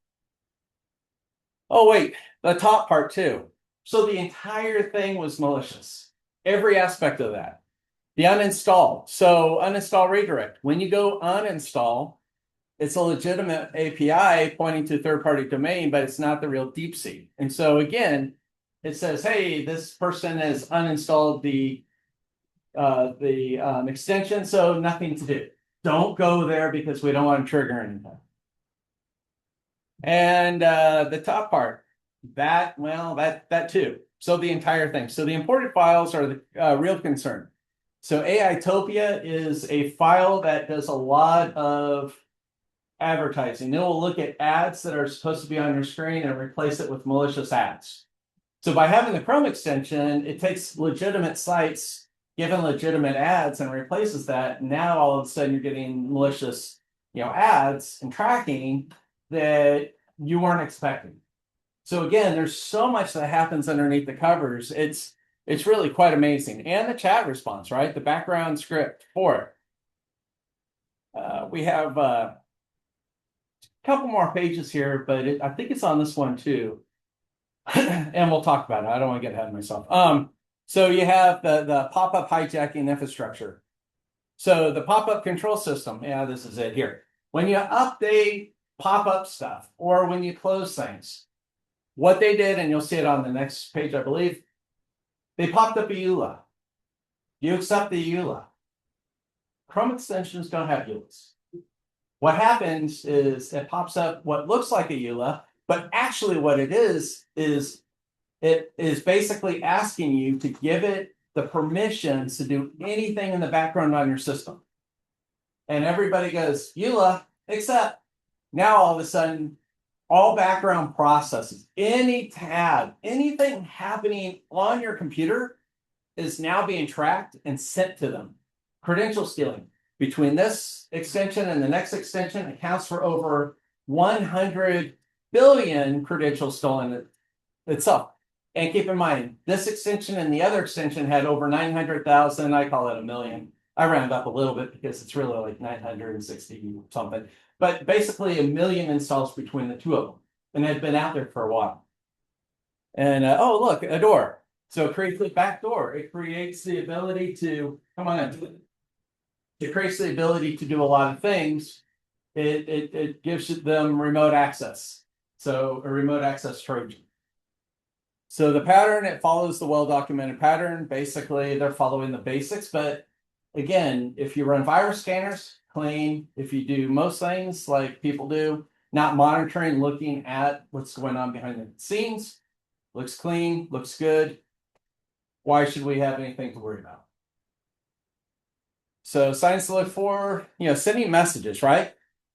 Oh, wait, the top part too. So the entire thing was malicious. Every aspect of that. The uninstall. So uninstall redirect. When you go uninstall, it's a legitimate API pointing to third-party domain, but it's not the real DeepSeek. And so again, it says, hey, this person has uninstalled the extension, so nothing to do. Don't go there because we don't want to trigger anything. And the top part, that too. So the entire thing. So the imported files are the real concern. So AItopia is a file that does a lot of advertising. It will look at ads that are supposed to be on your screen and replace it with malicious ads. So by having the Chrome extension, it takes legitimate sites given legitimate ads and replaces that, now all of a sudden you're getting malicious, ads and tracking that you weren't expecting. So again, there's so much that happens underneath the covers. It's really quite amazing. And the chat response, right? The background script for it. We have a couple more pages here, but I think it's on this one too. And we'll talk about it. I don't want to get ahead of myself. So you have the pop-up hijacking infrastructure. So the pop-up control system, yeah, this is it here. When you update pop-up stuff or when you close things, what they did, and you'll see it on the next page, I believe, they popped up a EULA. You accept the EULA. Chrome extensions don't have EULAs. What happens is it pops up what looks like a EULA, but actually what it is it is basically asking you to give it the permissions to do anything in the background on your system. And everybody goes, EULA, accept. Now all of a sudden, all background processes, any tab, anything happening on your computer is now being tracked and sent to them. Credential stealing between this extension and the next extension accounts for over 100 billion credentials stolen itself. And keep in mind, this extension and the other extension had over 900,000. I call it a million. I round up a little bit because it's really like 960 something. But basically a million installs between the two of them. And they've been out there for a while. And oh, look, a door. So it creates a back door. It creates the ability to, come on in. It creates the ability to do a lot of things. It gives them remote access. So a remote access Trojan. So the pattern, it follows the well-documented pattern. Basically, they're following the basics. But again, if you run virus scanners, clean. If you do most things like people do, not monitoring, looking at what's going on behind the scenes, looks clean, looks good. Why should we have anything to worry about? So signs to look for, sending messages, right?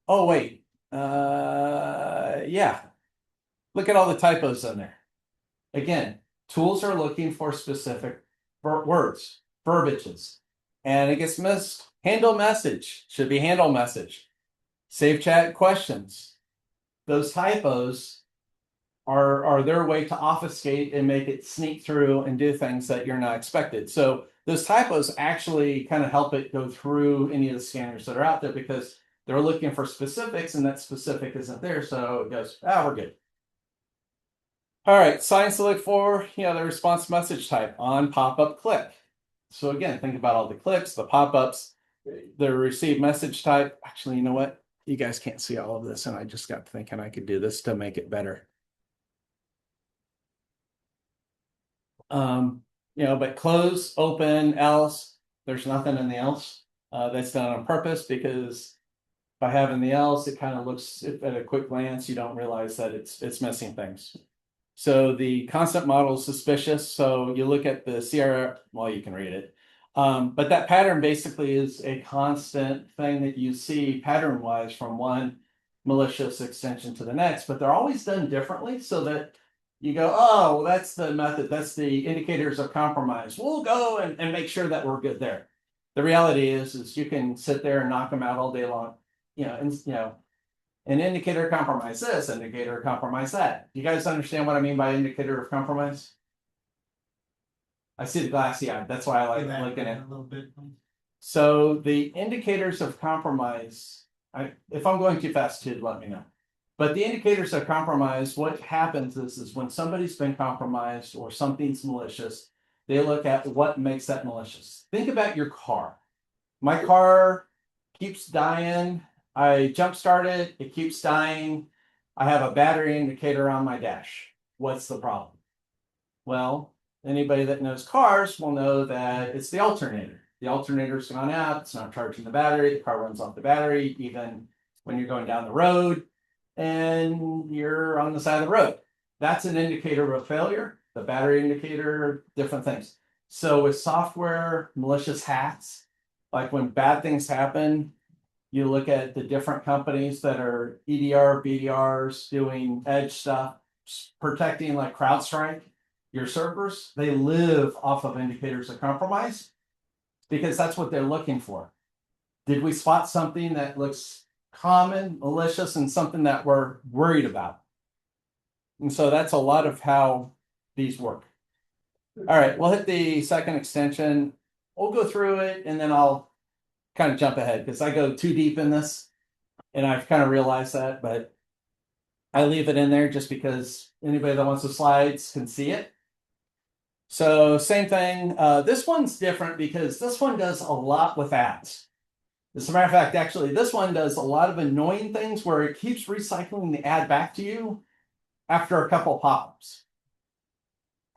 Oh, wait. Yeah. Look at all the typos in there. Again, tools are looking for specific words, verbiages, and it gets missed. Handle message should be handle message. Save chat questions. Those typos are their way to obfuscate and make it sneak through and do things that you're not expected. So those typos actually kind of help it go through any of the scanners that are out there because they're looking for specifics and that specific isn't there. So it goes, we're good. All right, signs to look for, the response message type on pop-up click. So again, think about all the clicks, the pop-ups, the receive message type. Actually, you know what? You guys can't see all of this, and I just got thinking I could do this to make it better. But close, open, else, there's nothing in the else. That's done on purpose because by having the else, it kind of looks at a quick glance, you don't realize that it's missing things. So the concept model is suspicious. So you look at the CR, well, you can read it. But that pattern basically is a constant thing that you see pattern-wise from one malicious extension to the next, but they're always done differently so that you go, oh, that's the method. That's the indicators of compromise. We'll go and make sure that we're good there. The reality is you can sit there and knock them out all day long, an indicator of compromise this, indicator of compromise that. You guys understand what I mean by indicator of compromise? I see the glassy eye. That's why I like looking at it a little bit. So the indicators of compromise, if I'm going too fast, too, let me know. But the indicators of compromise, what happens is when somebody's been compromised or something's malicious, they look at what makes that malicious. Think about your car. My car keeps dying. I jump start it, it keeps dying. I have a battery indicator on my dash. What's the problem? Well, anybody that knows cars will know that it's the alternator. The alternator's gone out, it's not charging the battery, the car runs off the battery, even when you're going down the road and you're on the side of the road. That's an indicator of failure, the battery indicator, different things. So with software, malicious hacks, like when bad things happen, you look at the different companies that are EDR, BDRs, doing edge stuff, protecting like CrowdStrike, your servers, they live off of indicators of compromise. because that's what they're looking for. Did we spot something that looks common, malicious, and something that we're worried about? And so that's a lot of how these work. All right, we'll hit the second extension. We'll go through it and then I'll kind of jump ahead because I go too deep in this and I've kind of realized that, but I leave it in there just because anybody that wants the slides can see it. So same thing. This one's different because this one does a lot with ads. As a matter of fact, actually, this one does a lot of annoying things where it keeps recycling the ad back to you after a couple pop-ups.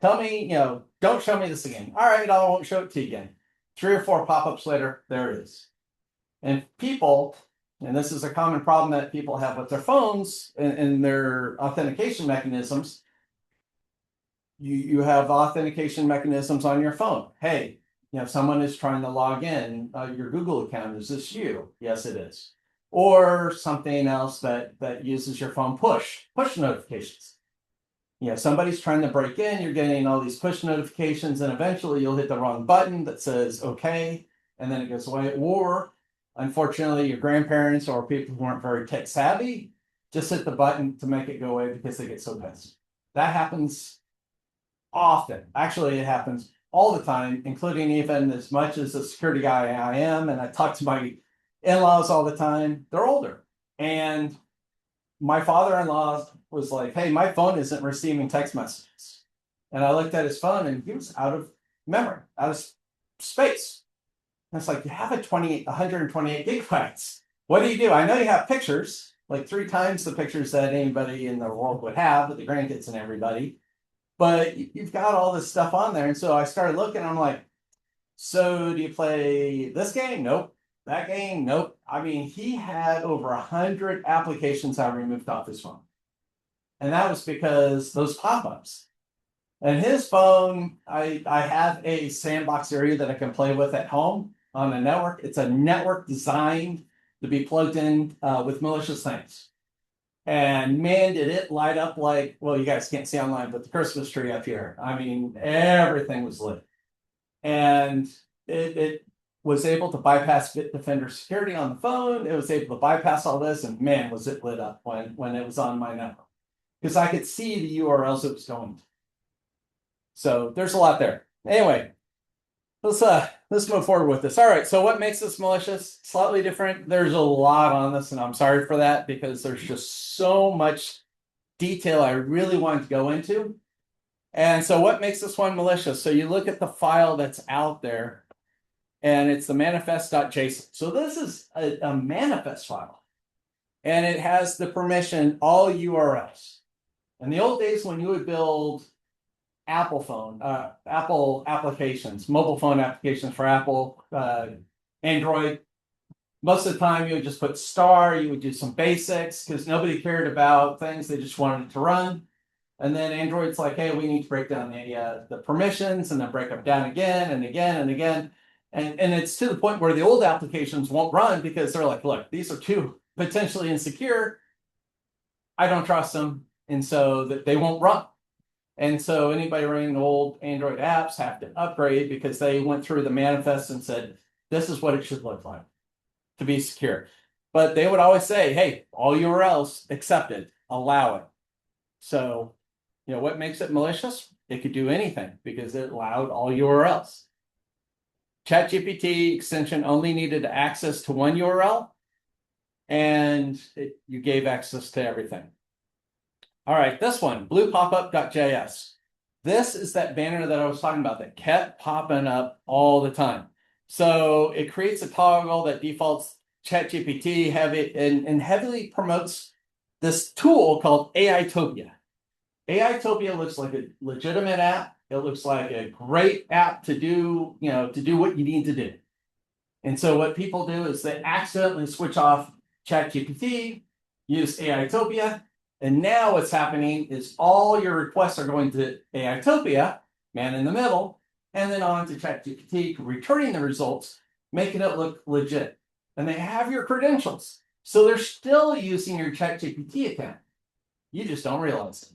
Tell me, don't show me this again. All right, I won't show it to you again. 3 or 4 pop-ups later, there it is. And people, and this is a common problem that people have with their phones and their authentication mechanisms. You have authentication mechanisms on your phone. Hey, someone is trying to log in your Google account. Is this you? Yes, it is. Or something else that uses your phone push notifications. Somebody's trying to break in, you're getting all these push notifications, and eventually you'll hit the wrong button that says okay, and then it goes away. Or unfortunately, your grandparents or people who aren't very tech savvy just hit the button to make it go away because they get so pissed. That happens often. Actually, it happens all the time, including even as much as a security guy I am, and I talk to my in-laws all the time. They're older. And my father-in-law was like, hey, my phone isn't receiving text messages. And I looked at his phone and he was out of memory, out of space. And it's like, you have 128 gigabytes. What do? I know you have pictures, like 3 times the pictures that anybody in the world would have, with the grandkids and everybody. But you've got all this stuff on there. And so I started looking, I'm like, so do you play this game? Nope. That game? Nope. I mean, he had over 100 applications I removed off his phone. And that was because those pop-ups. And his phone, I have a sandbox area that I can play with at home on a network. It's a network designed to be plugged in with malicious things. And man, did it light up like, well, you guys can't see online, but the Christmas tree up here. I mean, everything was lit. And it was able to bypass Bitdefender security on the phone. It was able to bypass all this, and man, was it lit up when it was on my network. Because I could see the URLs it was going to. So there's a lot there. Anyway, let's move forward with this. All right, so what makes this malicious? Slightly different. There's a lot on this, and I'm sorry for that because there's just so much detail I really wanted to go into. And so what makes this one malicious? So you look at the file that's out there, and it's the manifest.json. So this is a manifest file, and it has the permission all URLs. In the old days when you would build Apple applications, mobile phone applications for Apple, Android, most of the time you would just put star, you would do some basics because nobody cared about things, they just wanted it to run. And then Android's like, hey, we need to break down the permissions and then break them down again and again and again. And it's to the point where the old applications won't run because they're like, look, these are too potentially insecure. I don't trust them. And so that they won't run. And so anybody running old Android apps have to upgrade because they went through the manifest and said, this is what it should look like to be secure. But they would always say, hey, all URLs accepted, allow it. So, what makes it malicious? It could do anything because it allowed all URLs. ChatGPT extension only needed access to one URL, and you gave access to everything. All right, this one, bluepopup.js. This is that banner that I was talking about that kept popping up all the time. So it creates a toggle that defaults ChatGPT and heavily promotes this tool called AItopia. AItopia looks like a legitimate app. It looks like a great app to do what you need to do. And so what people do is they accidentally switch off ChatGPT, use AItopia, and now what's happening is all your requests are going to AItopia, man in the middle, and then on to ChatGPT, returning the results, making it look legit. And they have your credentials. So they're still using your ChatGPT account. You just don't realize it.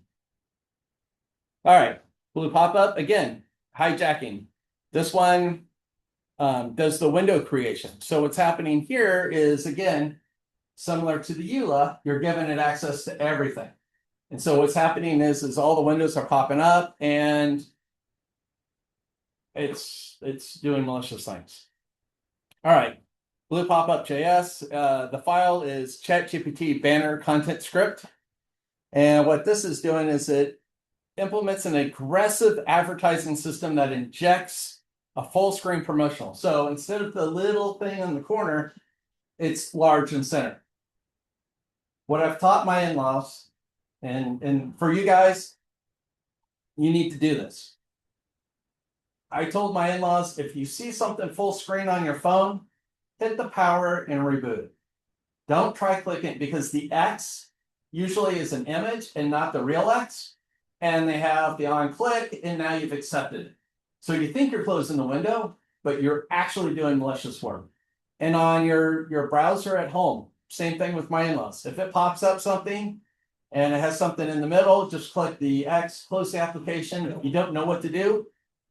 All right, blue pop-up, again, hijacking. This one, does the window creation. So what's happening here is, again, similar to the EULA, you're giving it access to everything. And so what's happening is all the windows are popping up and it's doing malicious things. All right, blue pop-up JS. The file is ChatGPT banner content script. And what this is doing is it implements an aggressive advertising system that injects a full screen promotional. So instead of the little thing in the corner, it's large and center. What I've taught my in-laws, and for you guys, you need to do this. I told my in-laws, if you see something full screen on your phone, hit the power and reboot. Don't try clicking because the X usually is an image and not the real X. And they have the on click and now you've accepted it. So you think you're closing the window, but you're actually doing malicious work. And on your browser at home, same thing with my in-laws. If it pops up something and it has something in the middle, just click the X, close the application. If you don't know what to do,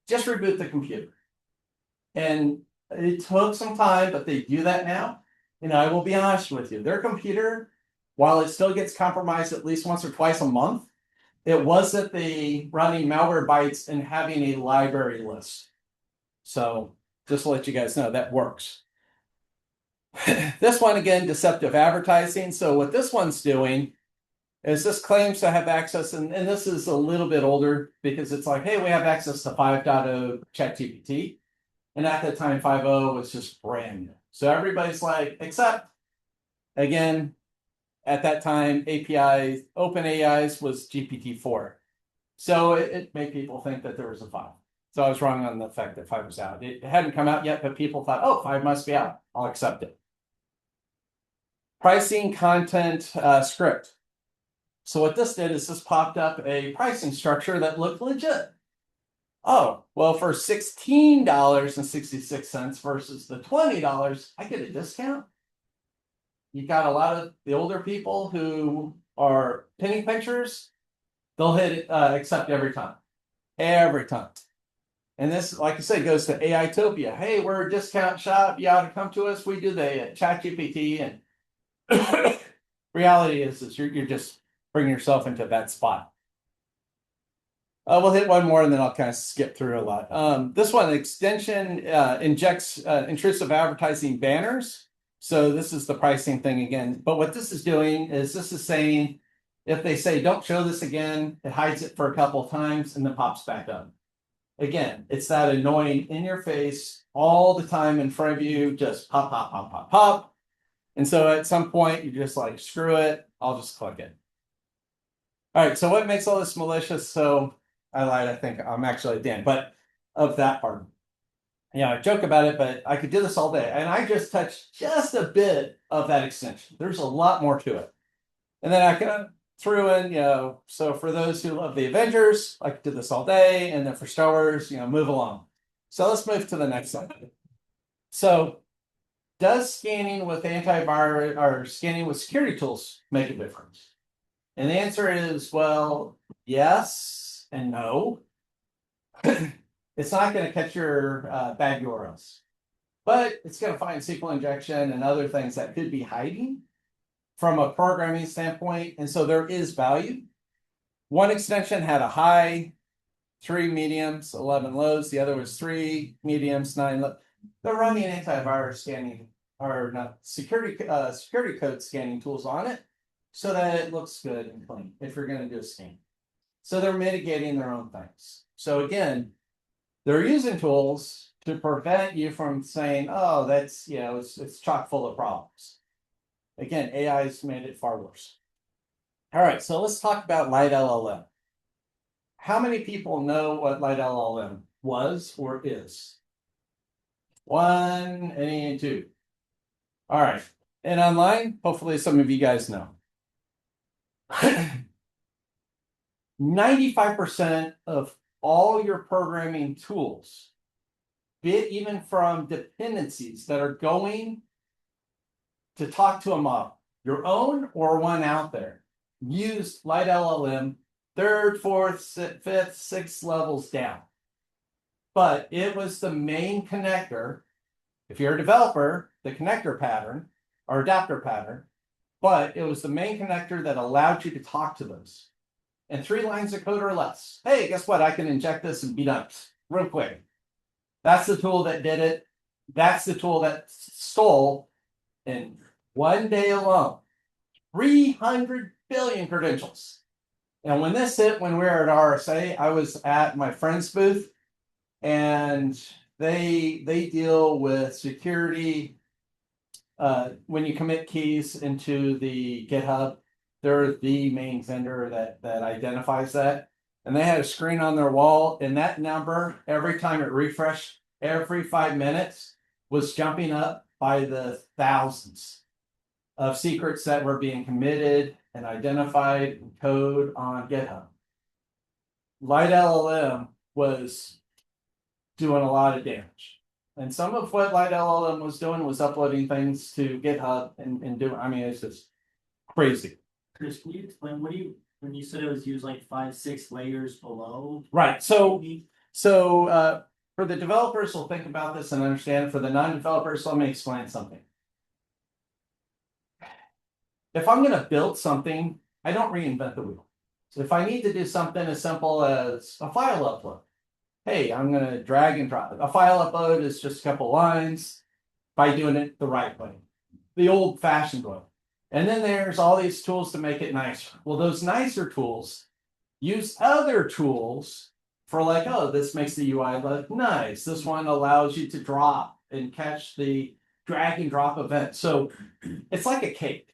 just reboot the computer. And it took some time, but they do that now. And I will be honest with you, their computer, while it still gets compromised at least once or twice a month, it wasn't the running malware bytes and having a library list. So just to let you guys know, that works. This one, again, deceptive advertising. So what this one's doing is this claims to have access, and this is a little bit older because it's like, hey, we have access to 5.0 ChatGPT. And at the time, 5.0 was just brand new. So everybody's like, except, again, at that time, APIs, open AIs was GPT-4. So it made people think that there was a 5. So I was wrong on the fact that 5 was out. It hadn't come out yet, but people thought, oh, 5 must be out. I'll accept it. Pricing content script. So what this did is this popped up a pricing structure that looked legit. Oh, well, for $16.66 versus the $20, I get a discount. You got a lot of the older people who are penny pinchers. They'll hit accept every time. Every time. And this, like I said, goes to AItopia. Hey, we're a discount shop. You ought to come to us. We do the ChatGPT. And reality is you're just bringing yourself into that spot. We'll hit one more and then I'll kind of skip through a lot. This one, extension injects intrusive advertising banners. So this is the pricing thing again. But what this is doing is this is saying, if they say, don't show this again, it hides it for a couple of times and then pops back up. Again, it's that annoying in your face all the time in front of you, just pop, pop, pop, pop, pop. And so at some point, you're just like, screw it, I'll just click it. All right, so what makes all this malicious? So I lied, I think I'm actually at the end, but of that part. Yeah, I joke about it, but I could do this all day. And I just touched just a bit of that extension. There's a lot more to it. And then I kind of threw in, so for those who love the Avengers, I could do this all day. And then for Star Wars, move along. So let's move to the next slide. So does scanning with antivirus or scanning with security tools make a difference? And the answer is, well, yes and no. It's not going to catch your bad URLs, but it's going to find SQL injection and other things that could be hiding from a programming standpoint. And so there is value. One extension had a high, 3 mediums, 11 lows. The other was 3 mediums, 9 lows. They're running antivirus scanning or not security code scanning tools on it so that it looks good and clean if you're going to do a scan. So they're mitigating their own things. So again, they're using tools to prevent you from saying, oh, that's, it's chock full of problems. Again, AI's made it far worse. All right, so let's talk about Light LLM. How many people know what Light LLM was or is? 1 and 2. All right, and online, hopefully some of you guys know. 95% of all your programming tools, be it even from dependencies that are going to talk to a model, your own or one out there, use Light LLM 3rd, 4th, 5th, 6th levels down. But it was the main connector If you're a developer, the connector pattern or adapter pattern, but it was the main connector that allowed you to talk to those. And 3 lines of code or less. Hey, guess what? I can inject this and be done real quick. That's the tool that did it. That's the tool that stole in one day alone 300 billion credentials. And when this hit, when we were at RSA, I was at my friend's booth, and they deal with security. When you commit keys into the GitHub, they're the main vendor that identifies that. And they had a screen on their wall, and that number, every time it refreshed, every 5 minutes, was jumping up by the thousands of secrets that were being committed and identified in code on GitHub. Light LLM was doing a lot of damage. And some of what Light LLM was doing was uploading things to GitHub and doing, I mean, it's just crazy. Chris, can you explain when you said it was used like 5-6 layers below? Right. So for the developers, will think about this and understand. For the non-developers, let me explain something. If I'm going to build something, I don't reinvent the wheel. So if I need to do something as simple as a file upload, hey, I'm going to drag and drop it. A file upload is just a couple lines by doing it the right way, the old-fashioned way. And then there's all these tools to make it nicer. Well, those nicer tools use other tools for like, oh, this makes the UI look nice. This one allows you to drop and catch the drag and drop event. So it's like a cake.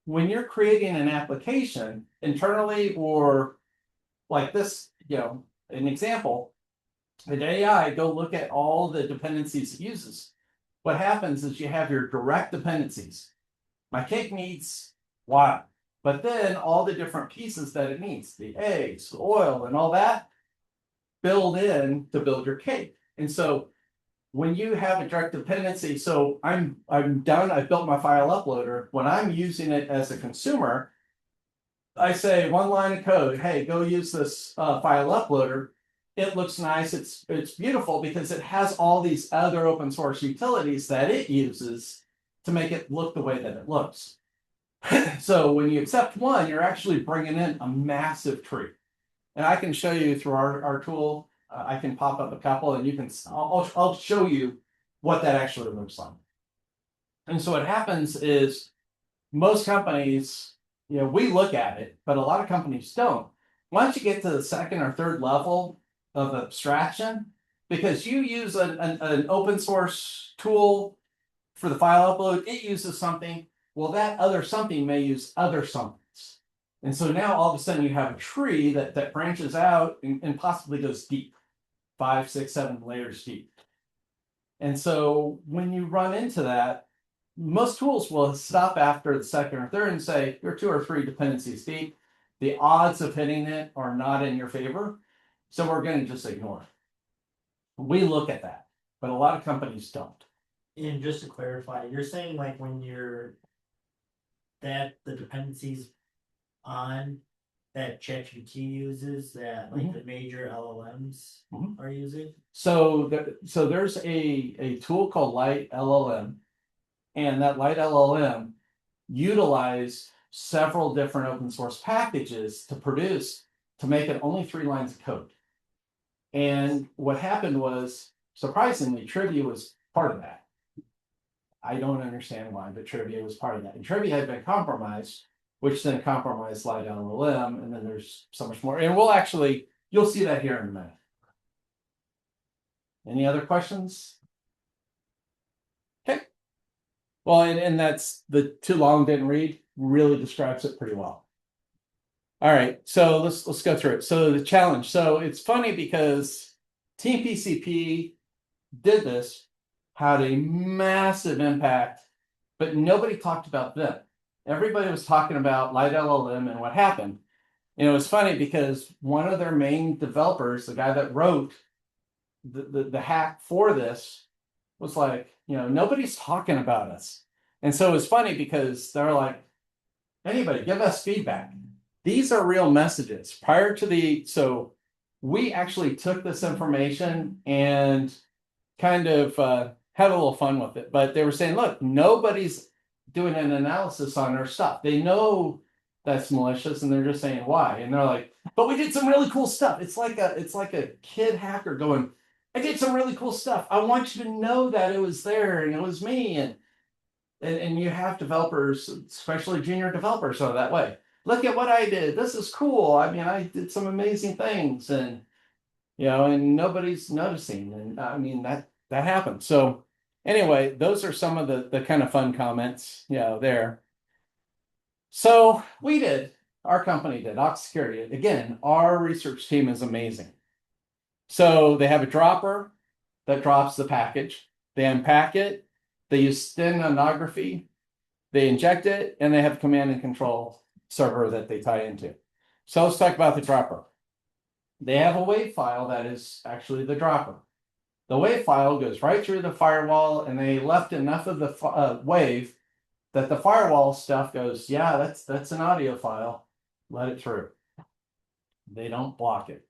When you're creating an application internally, or like this, an example, the AI, go look at all the dependencies it uses. What happens is you have your direct dependencies. My cake needs water, but then all the different pieces that it needs, the eggs, the oil, and all that, build in to build your cake. And so when you have a direct dependency, so I'm done, I've built my file uploader. When I'm using it as a consumer, I say 1 line of code, hey, go use this file uploader. It looks nice, it's beautiful because it has all these other open source utilities that it uses to make it look the way that it looks. So when you accept one, you're actually bringing in a massive tree. And I can show you through our tool. I can pop up a couple, and you can. I'll show you what that actually looks like. And so what happens is most companies, we look at it, but a lot of companies don't. Once you get to the second or third level of abstraction, because you use an open source tool for the file upload, it uses something. Well, that other something may use other somethings. And so now all of a sudden you have a tree that branches out and possibly goes deep, 5, 6, 7 layers deep. And so when you run into that, most tools will stop after the second or third and say, you're 2 or 3 dependencies deep. The odds of hitting it are not in your favor. So we're going to just ignore it. We look at that, but a lot of companies don't. And just to clarify, you're saying like when the dependencies on that ChatGPT uses, that like the major LLMs are using? So there's a tool called Light LLM, and that Light LLM utilized several different open source packages to make it only 3 lines of code. And what happened was, surprisingly, Trivia was part of that. I don't understand why, but Trivia was part of that. And Trivia had been compromised, which then compromised Light LLM, and then there's so much more. And you'll see that here in a minute. Any other questions? Okay. Well, and that's the too long didn't read really describes it pretty well. All right, so let's go through it. So the challenge. So it's funny because Team PCP did this, had a massive impact, but nobody talked about them. Everybody was talking about Light LLM and what happened. And it was funny because one of their main developers, the guy that wrote the hack for this, was like, nobody's talking about us. And so it was funny because they're like, anybody, give us feedback. These are real messages. So we actually took this information and kind of had a little fun with it. But they were saying, look, nobody's doing an analysis on our stuff. They know that's malicious, and they're just saying why. And they're like, but we did some really cool stuff. It's like a kid hacker going, I did some really cool stuff. I want you to know that it was there and it was me. And you have developers, especially junior developers, are that way. Look at what I did. This is cool. I mean, I did some amazing things, and and nobody's noticing. And I mean that happens. So anyway, those are some of the kind of fun comments, there. So our company did, Ox Security. Again, our research team is amazing. So they have a dropper that drops the package. They unpack it. They use stenography. They inject it, and they have a command and control server that they tie into. So let's talk about the dropper. They have a WAV file that is actually the dropper. The WAV file goes right through the firewall, and they left enough of the WAV that the firewall stuff goes, yeah, that's an audio file. Let it through. They don't block it.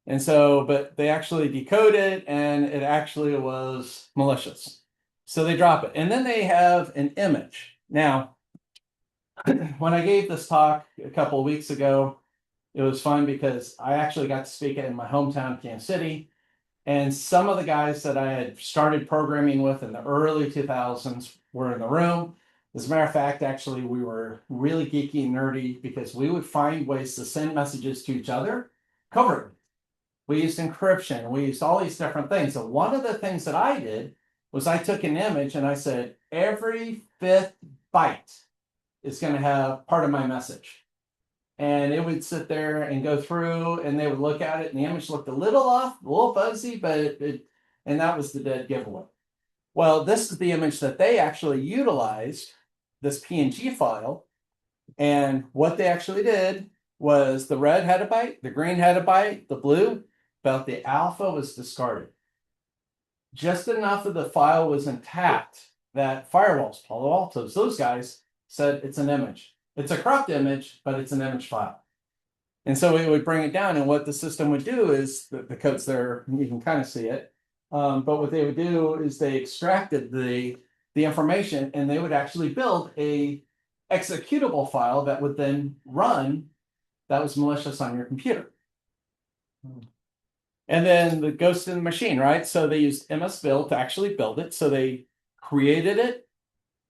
And so, but they actually decode it, and it actually was malicious. So they drop it. And then they have an image. Now, when I gave this talk a couple of weeks ago, it was fun because I actually got to speak in my hometown, Kansas City. And some of the guys that I had started programming with in the early 2000s were in the room. As a matter of fact, actually, we were really geeky and nerdy because we would find ways to send messages to each other covertly. We used encryption. We used all these different things. So one of the things that I did was I took an image and I said, every 5th byte is going to have part of my message. And it would sit there and go through, and they would look at it, and the image looked a little off, a little fuzzy, but and that was the dead giveaway. Well, this is the image that they actually utilized, this PNG file. And what they actually did was the red had a byte, the green had a byte, the blue, but the alpha was discarded. Just enough of the file was intact that firewalls, Palo Altos, those guys said it's an image. It's a corrupt image, but it's an image file. And so it would bring it down. And what the system would do is, the code's there, you can kind of see it. But what they would do is they extracted the information, and they would actually build a executable file that would then run that was malicious on your computer. And then the ghost in the machine, right? So they used MS Build to actually build it. So they created it,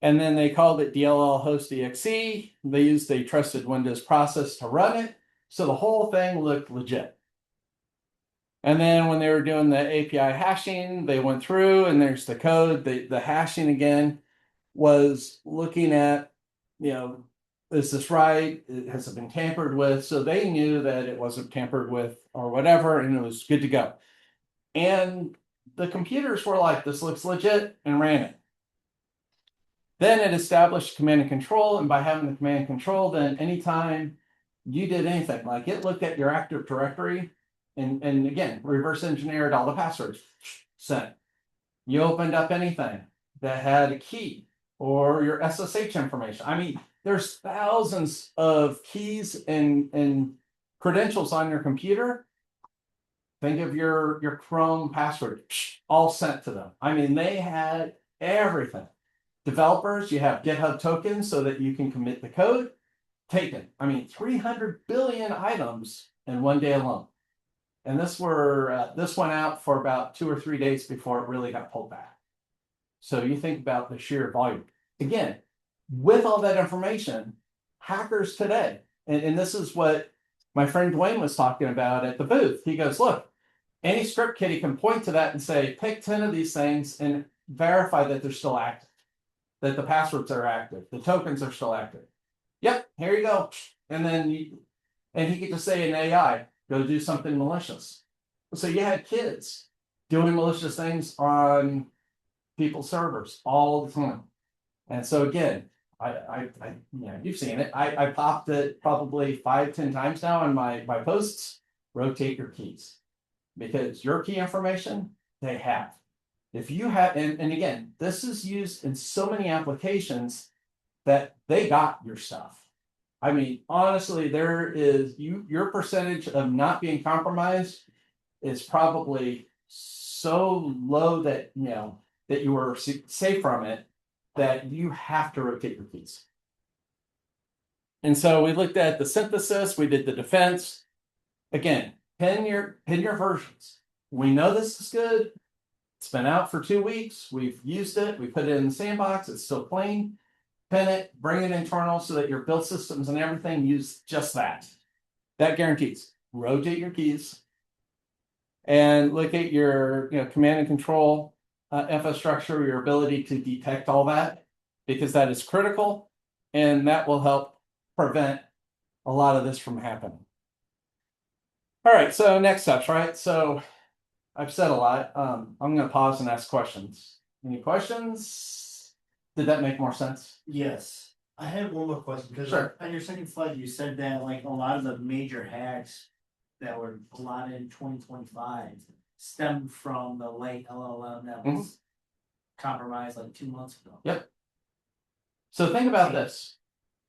and then they called it DLL host exe. They used a trusted Windows process to run it. So the whole thing looked legit. And then when they were doing the API hashing, they went through, and there's the code. The hashing again was looking at, is this right? Has it been tampered with? So they knew that it wasn't tampered with or whatever, and it was good to go. And the computers were like, this looks legit, and ran it. Then it established command and control, and by having the command and control, then anytime you did anything, like it looked at your Active Directory, and again, reverse engineered all the passwords, sent. You opened up anything that had a key or your SSH information. I mean, there's thousands of keys and credentials on your computer. Think of your Chrome password, all sent to them. I mean, they had everything. Developers, you have GitHub tokens so that you can commit the code. Taken. I mean, 300 billion items in one day alone. And this went out for about 2 or 3 days before it really got pulled back. So you think about the sheer volume. Again, with all that information, hackers today, and this is what my friend Dwayne was talking about at the booth. He goes, look, any script kiddie can point to that and say, pick 10 of these things and verify that they're still active, that the passwords are active, the tokens are still active. Yep, here you go. And then he could just say an AI, go do something malicious. So you had kids doing malicious things on people's servers all the time. And so again, you've seen it. I popped it probably 5-10 times now on my posts. Rotate your keys, because your key information they have. If you have, and again, this is used in so many applications that they got your stuff. I mean, honestly, there is your percentage of not being compromised is probably so low that that you were safe from it, that you have to rotate your keys. And so we looked at the synthesis, we did the defense. Again, pin your versions. We know this is good. It's been out for 2 weeks. We've used it. We put it in the sandbox. It's still clean. Pin it, bring it internal so that your build systems and everything use just that. That guarantees. Rotate your keys and look at your command and control infrastructure, your ability to detect all that, because that is critical and that will help prevent a lot of this from happening. All right, so next steps, right? So I've said a lot. I'm going to pause and ask questions. Any questions? Did that make more sense? Yes, I had one more question, because Sure. on your second slide, you said that like a lot of the major hacks that were plotted in 2025 stemmed from the late LLM that was compromised like 2 months ago. Yep. So think about this.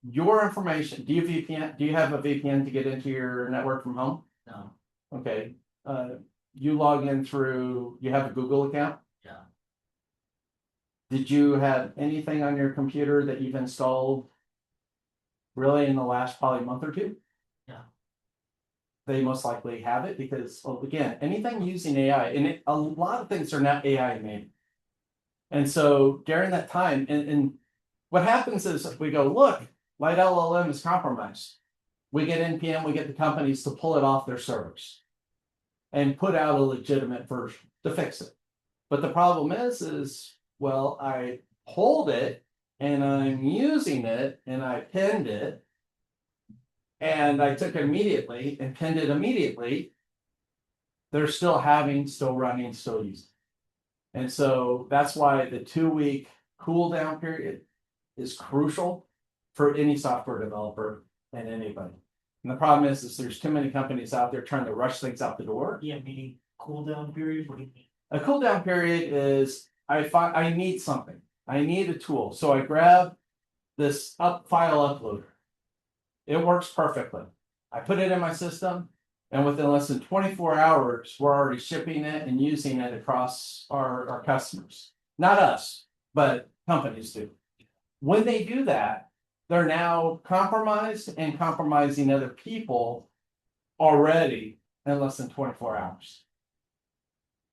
Your information, do you have a VPN to get into your network from home? No. Okay. You log in through, you have a Google account? Yeah. Did you have anything on your computer that you've installed really in the last probably month or two? Yeah. They most likely have it because, well, again, anything using AI, and a lot of things are now AI enabled. And so during that time, and what happens is we go, look, Light LLM is compromised. We get NPM, we get the companies to pull it off their servers and put out a legitimate version to fix it. But the problem is, well, I pulled it and I'm using it and I pinned it and I took it immediately and pinned it immediately. They're still running, still using. And so that's why the 2-week cooldown period is crucial for any software developer and anybody. And the problem is there's too many companies out there trying to rush things out the door. Yeah, meaning cooldown period. What do you mean? A cooldown period is I need something. I need a tool. So I grab this file uploader. It works perfectly. I put it in my system, and within less than 24 hours, we're already shipping it and using it across our customers. Not us, but companies do. When they do that, they're now compromised and compromising other people already in less than 24 hours.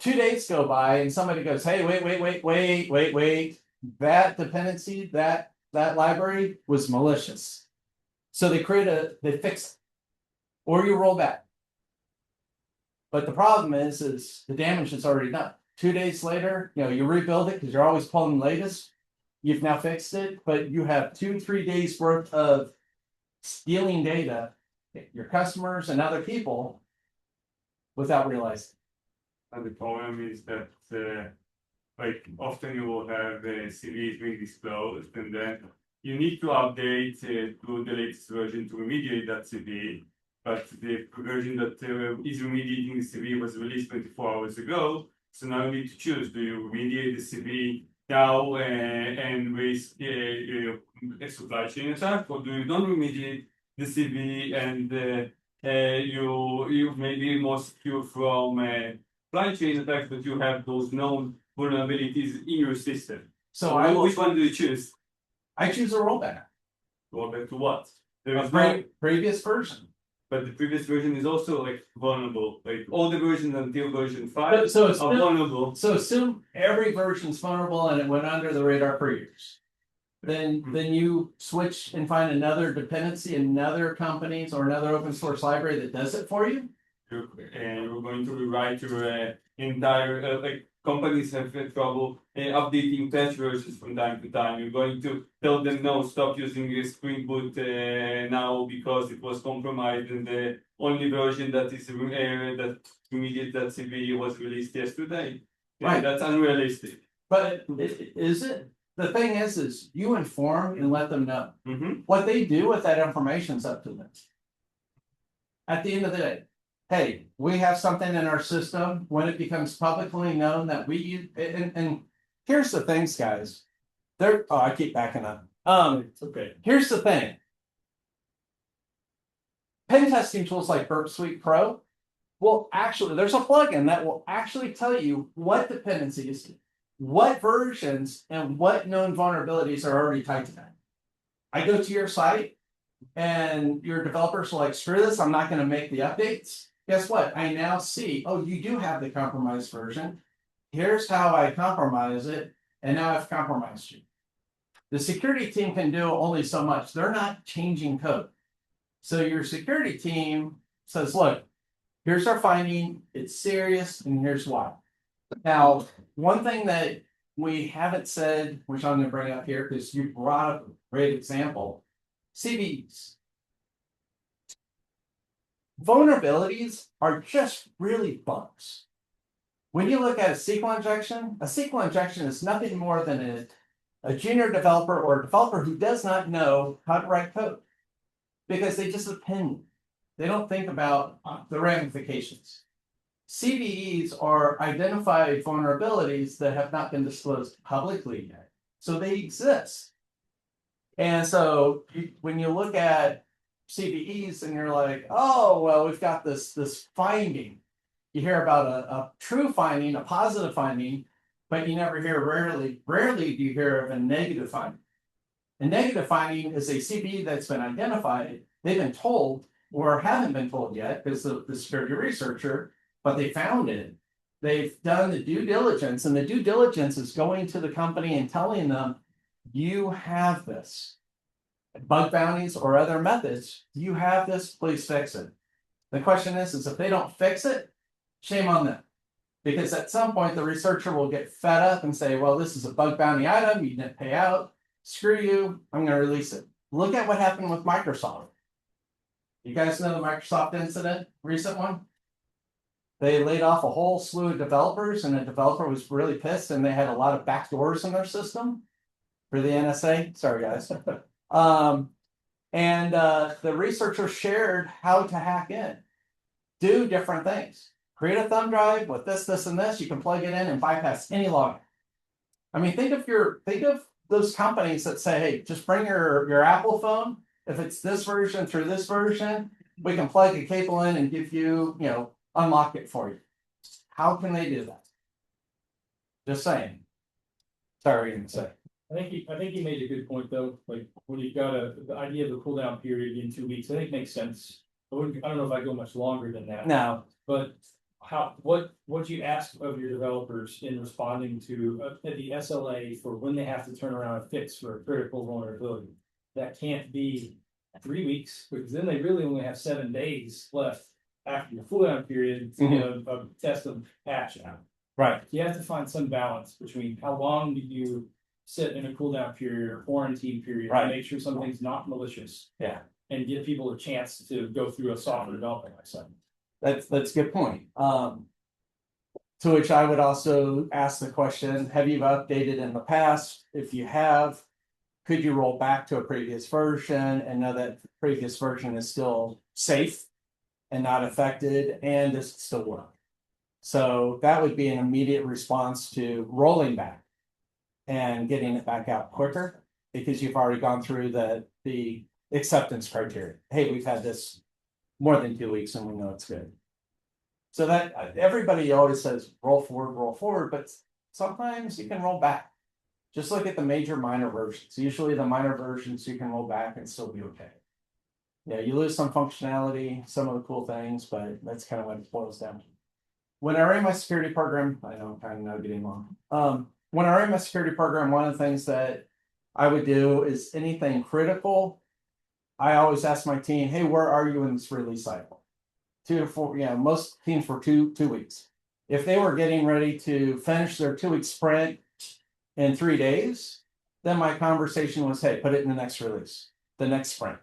2 days go by and somebody goes, hey, wait. That dependency, that library was malicious. So they fix it. Or you roll back. But the problem is the damage is already done. 2 days later, you rebuild it because you're always pulling the latest. You've now fixed it, but you have 2-3 days worth of stealing data, your customers and other people, without realizing. And the problem is that, like, often you will have CVs being disclosed, and then you need to update to the latest version to remediate that CV. But the version that is remediating the CV was released 24 hours ago. So now you need to choose: do you remediate the CV now and risk a supply chain attack, or do you don't remediate the CV and you may be more secure from supply chain attacks, but you have those known vulnerabilities in your system? So which one do you choose? I choose a rollback. Rollback to what? There is Previous version. But the previous version is also like vulnerable. Like all the versions until version 5 So are vulnerable. So assume every version's vulnerable and it went under the radar for years. Then you switch and find another dependency, another company's or another open source library that does it for you. You're going to rewrite your entire like companies have trouble updating patch versions from time to time. You're going to tell them no, stop using Spring Boot now because it was compromised, and the only version that is that remediate that CV was released yesterday. Right, that's unrealistic. But is it? The thing is you inform and let them know. What they do with that information is up to them. At the end of the day, hey, we have something in our system. When it becomes publicly known that we use, and here's the things, guys. I keep backing up. It's okay. Here's the thing. Pen testing tools like Burp Suite Pro will actually, there's a plugin that will actually tell you what dependencies what versions and what known vulnerabilities are already tied to that. I go to your site and your developers are like, screw this, I'm not going to make the updates. Guess what? I now see, oh, you do have the compromised version. Here's how I compromise it. And now I've compromised you. The security team can do only so much. They're not changing code. So your security team says, look, here's our finding. It's serious. And here's why. Now, one thing that we haven't said, which I'm going to bring up here because you brought up a great example, CVEs. Vulnerabilities are just really bugs. When you look at a SQL injection is nothing more than a junior developer or a developer who does not know how to write code because they just append. They don't think about the ramifications. CVEs are identified vulnerabilities that have not been disclosed publicly yet. So they exist. And so when you look at CVEs and you're like, oh, well, we've got this finding. You hear about a true finding, a positive finding, but you never hear, rarely do you hear of a negative finding. A negative finding is a CVE that's been identified, they've been told, or haven't been told yet because of the security researcher, but they found it. They've done the due diligence, and the due diligence is going to the company and telling them, you have this. Bug bounties or other methods, you have this, please fix it. The question is if they don't fix it, shame on them. Because at some point, the researcher will get fed up and say, well, this is a bug bounty item, you didn't pay out, screw you, I'm going to release it. Look at what happened with Microsoft. You guys know the Microsoft incident, recent one? They laid off a whole slew of developers, and the developer was really pissed, and they had a lot of backdoors in their system for the NSA. Sorry, guys. The researcher shared how to hack in, do different things. Create a thumb drive with this, this, and this. You can plug it in and bypass any login. I mean, think of those companies that say, hey, just bring your Apple phone. If it's this version through this version, we can plug a cable in and give you, unlock it for you. How can they do that? Just saying. Sorry, you can say. I think he made a good point though. Like when you've got the idea of the cooldown period in 2 weeks, I think makes sense. I don't know if I go much longer than that. No. But what you ask of your developers in responding to the SLA for when they have to turn around and fix for a critical vulnerability, that can't be 3 weeks, because then they really only have 7 days left after your cooldown period to get a test of patch out. Right. You have to find some balance between how long do you sit in a cooldown period or quarantine period to make sure something's not malicious. Yeah. And give people a chance to go through a software development life cycle. That's a good point. To which I would also ask the question, have you updated in the past? If you have, could you roll back to a previous version and know that the previous version is still safe and not affected, and does it still work? So that would be an immediate response to rolling back and getting it back out quicker, because you've already gone through the acceptance criteria. Hey, we've had this more than 2 weeks and we know it's good. So that everybody always says roll forward, but sometimes you can roll back. Just look at the major minor versions. Usually the minor versions you can roll back and still be okay. Yeah, you lose some functionality, some of the cool things, but that's kind of what it boils down to. When I ran my security program, I know I'm kind of now getting long. When I ran my security program, one of the things that I would do is anything critical, I always ask my team, hey, where are you in this release cycle? 2 to 4, most teams were 2 weeks. If they were getting ready to finish their 2-week sprint in 3 days, then my conversation was, hey, put it in the next release, the next sprint.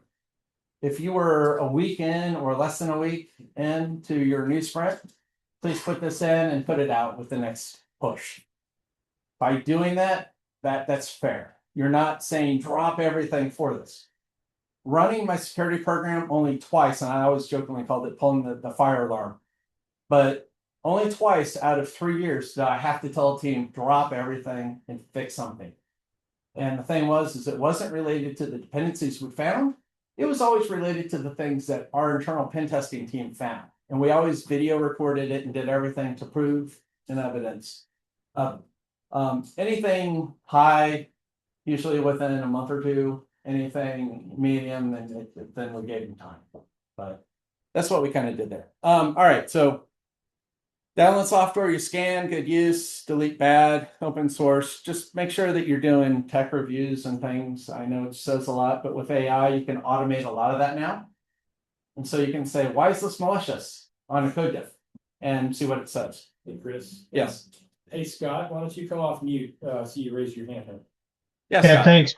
If you were a week in or less than a week into your new sprint, please put this in and put it out with the next push. By doing that, that's fair. You're not saying drop everything for this. Running my security program only twice, and I always jokingly called it pulling the fire alarm, but only twice out of 3 years did I have to tell a team drop everything and fix something. And the thing is it wasn't related to the dependencies we found. It was always related to the things that our internal pen testing team found. And we always video recorded it and did everything to prove and evidence of it. Anything high, usually within a month or two. Anything medium, then we gave him time. But that's what we kind of did there. All right, so download software, you scan, good use, delete bad, open source. Just make sure that you're doing tech reviews and things. I know it says a lot, but with AI, you can automate a lot of that now. And so you can say, why is this malicious on a code diff? And see what it says. Hey, Chris. Yes. Hey, Scott, why don't you come off mute? See you raise your hand. Yes, Yeah, Scott. thanks.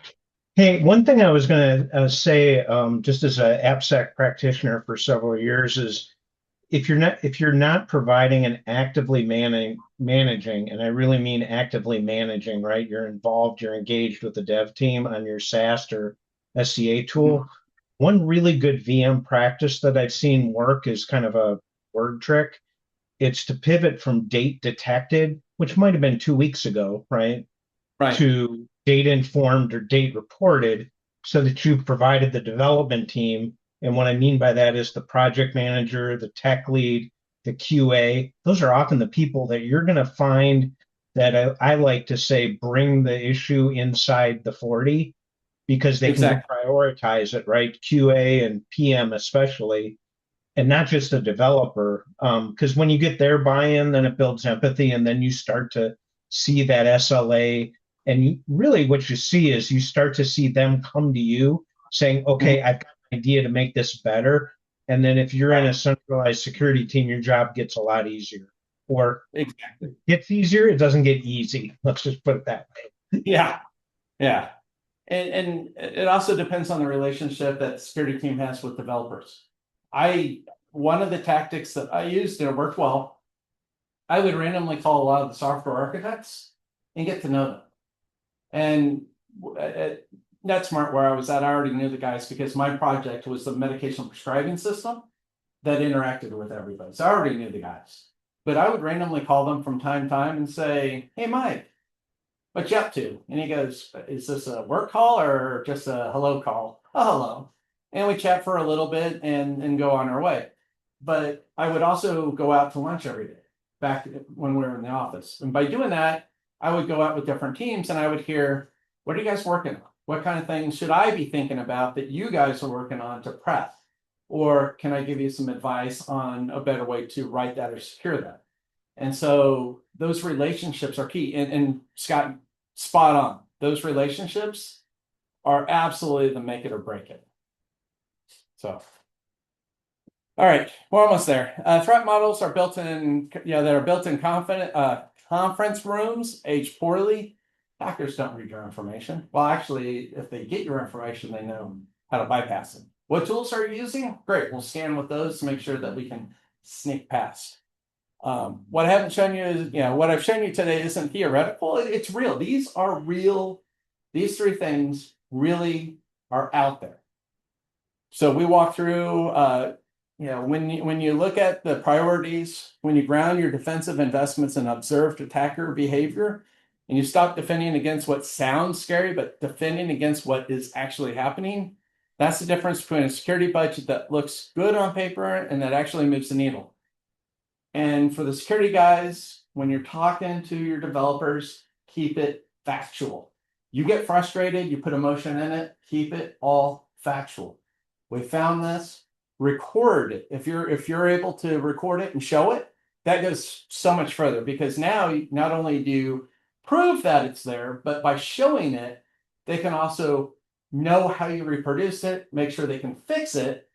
Hey, one thing I was going to say, just as an AppSec practitioner for several years, is if you're not providing an actively managing, and I really mean actively managing, right? You're involved, you're engaged with the dev team on your SAST or SCA tool. One really good VM practice that I've seen work is kind of a word trick. It's to pivot from date detected, which might have been 2 weeks ago, right? Right. To date informed or date reported, so that you've provided the development team. And what I mean by that is the project manager, the tech lead, the QA. Those are often the people that you're going to find that I like to say bring the issue inside the 40, because they can prioritize it, right? QA and PM especially, and not just a developer. Because when you get their buy-in, then it builds empathy, and then you start to see that SLA. And really what you see is you start to see them come to you saying, okay, I've got an idea to make this better. And then if you're in a centralized security team, your job gets a lot easier. Or Exactly. gets easier, it doesn't get easy. Let's just put it that way. Yeah. Yeah. And it also depends on the relationship that the security team has with developers. One of the tactics that I used, and it worked well, I would randomly call a lot of the software architects and get to know them. And at NetSmart, where I was at, I already knew the guys because my project was the medication prescribing system that interacted with everybody. So I already knew the guys. But I would randomly call them from time to time and say, hey, Mike, what you up to? And he goes, is this a work call or just a hello call? A hello. And we chat for a little bit and go on our way. But I would also go out to lunch every day back when we were in the office. And by doing that, I would go out with different teams and I would hear, what are you guys working on? What kind of things should I be thinking about that you guys are working on to prep? Or can I give you some advice on a better way to write that or secure that? And so those relationships are key. And Scott, spot on. Those relationships are absolutely the make it or break it. So, all right, we're almost there. Threat models are built in, that are built in conference rooms, age poorly. Hackers don't read your information. Well, actually, if they get your information, they know how to bypass it. What tools are you using? Great, we'll scan with those to make sure that we can sneak past. What I haven't shown you is, what I've shown you today isn't theoretical. It's real. These are real. These three things really are out there. So we walk through, when you look at the priorities, when you ground your defensive investments in observed attacker behavior, and you stop defending against what sounds scary, but defending against what is actually happening, that's the difference between a security budget that looks good on paper and that actually moves the needle. And for the security guys, when you're talking to your developers, keep it factual. You get frustrated, you put emotion in it, keep it all factual. We found this, record it. If you're able to record it and show it, that goes so much further, because now not only do you prove that it's there, but by showing it, they can also know how you reproduce it, make sure they can fix it,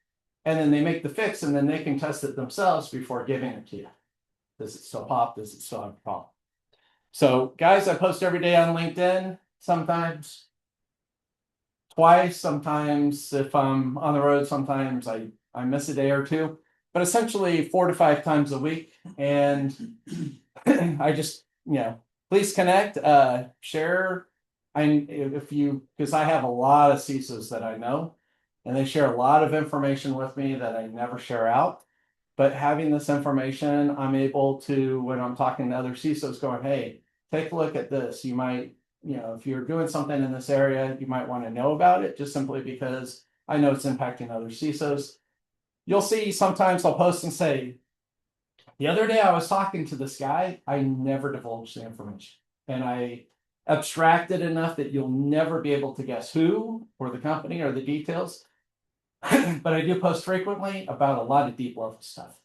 and then they make the fix, and then they can test it themselves before giving it to you. Does it still pop? Does it still have a problem? So, guys, I post every day on LinkedIn, sometimes twice, sometimes if I'm on the road, sometimes I miss a day or two, but essentially 4 to 5 times a week. And I just, please connect, share. Because I have a lot of CISOs that I know, and they share a lot of information with me that I never share out. But having this information, I'm able to, when I'm talking to other CISOs, going, hey, take a look at this. You might, if you're doing something in this area, you might want to know about it, just simply because I know it's impacting other CISOs. You'll see sometimes I'll post and say, the other day I was talking to this guy, I never divulged the information. and I abstract it enough that you'll never be able to guess who or the company or the details. But I do post frequently about a lot of deep level stuff.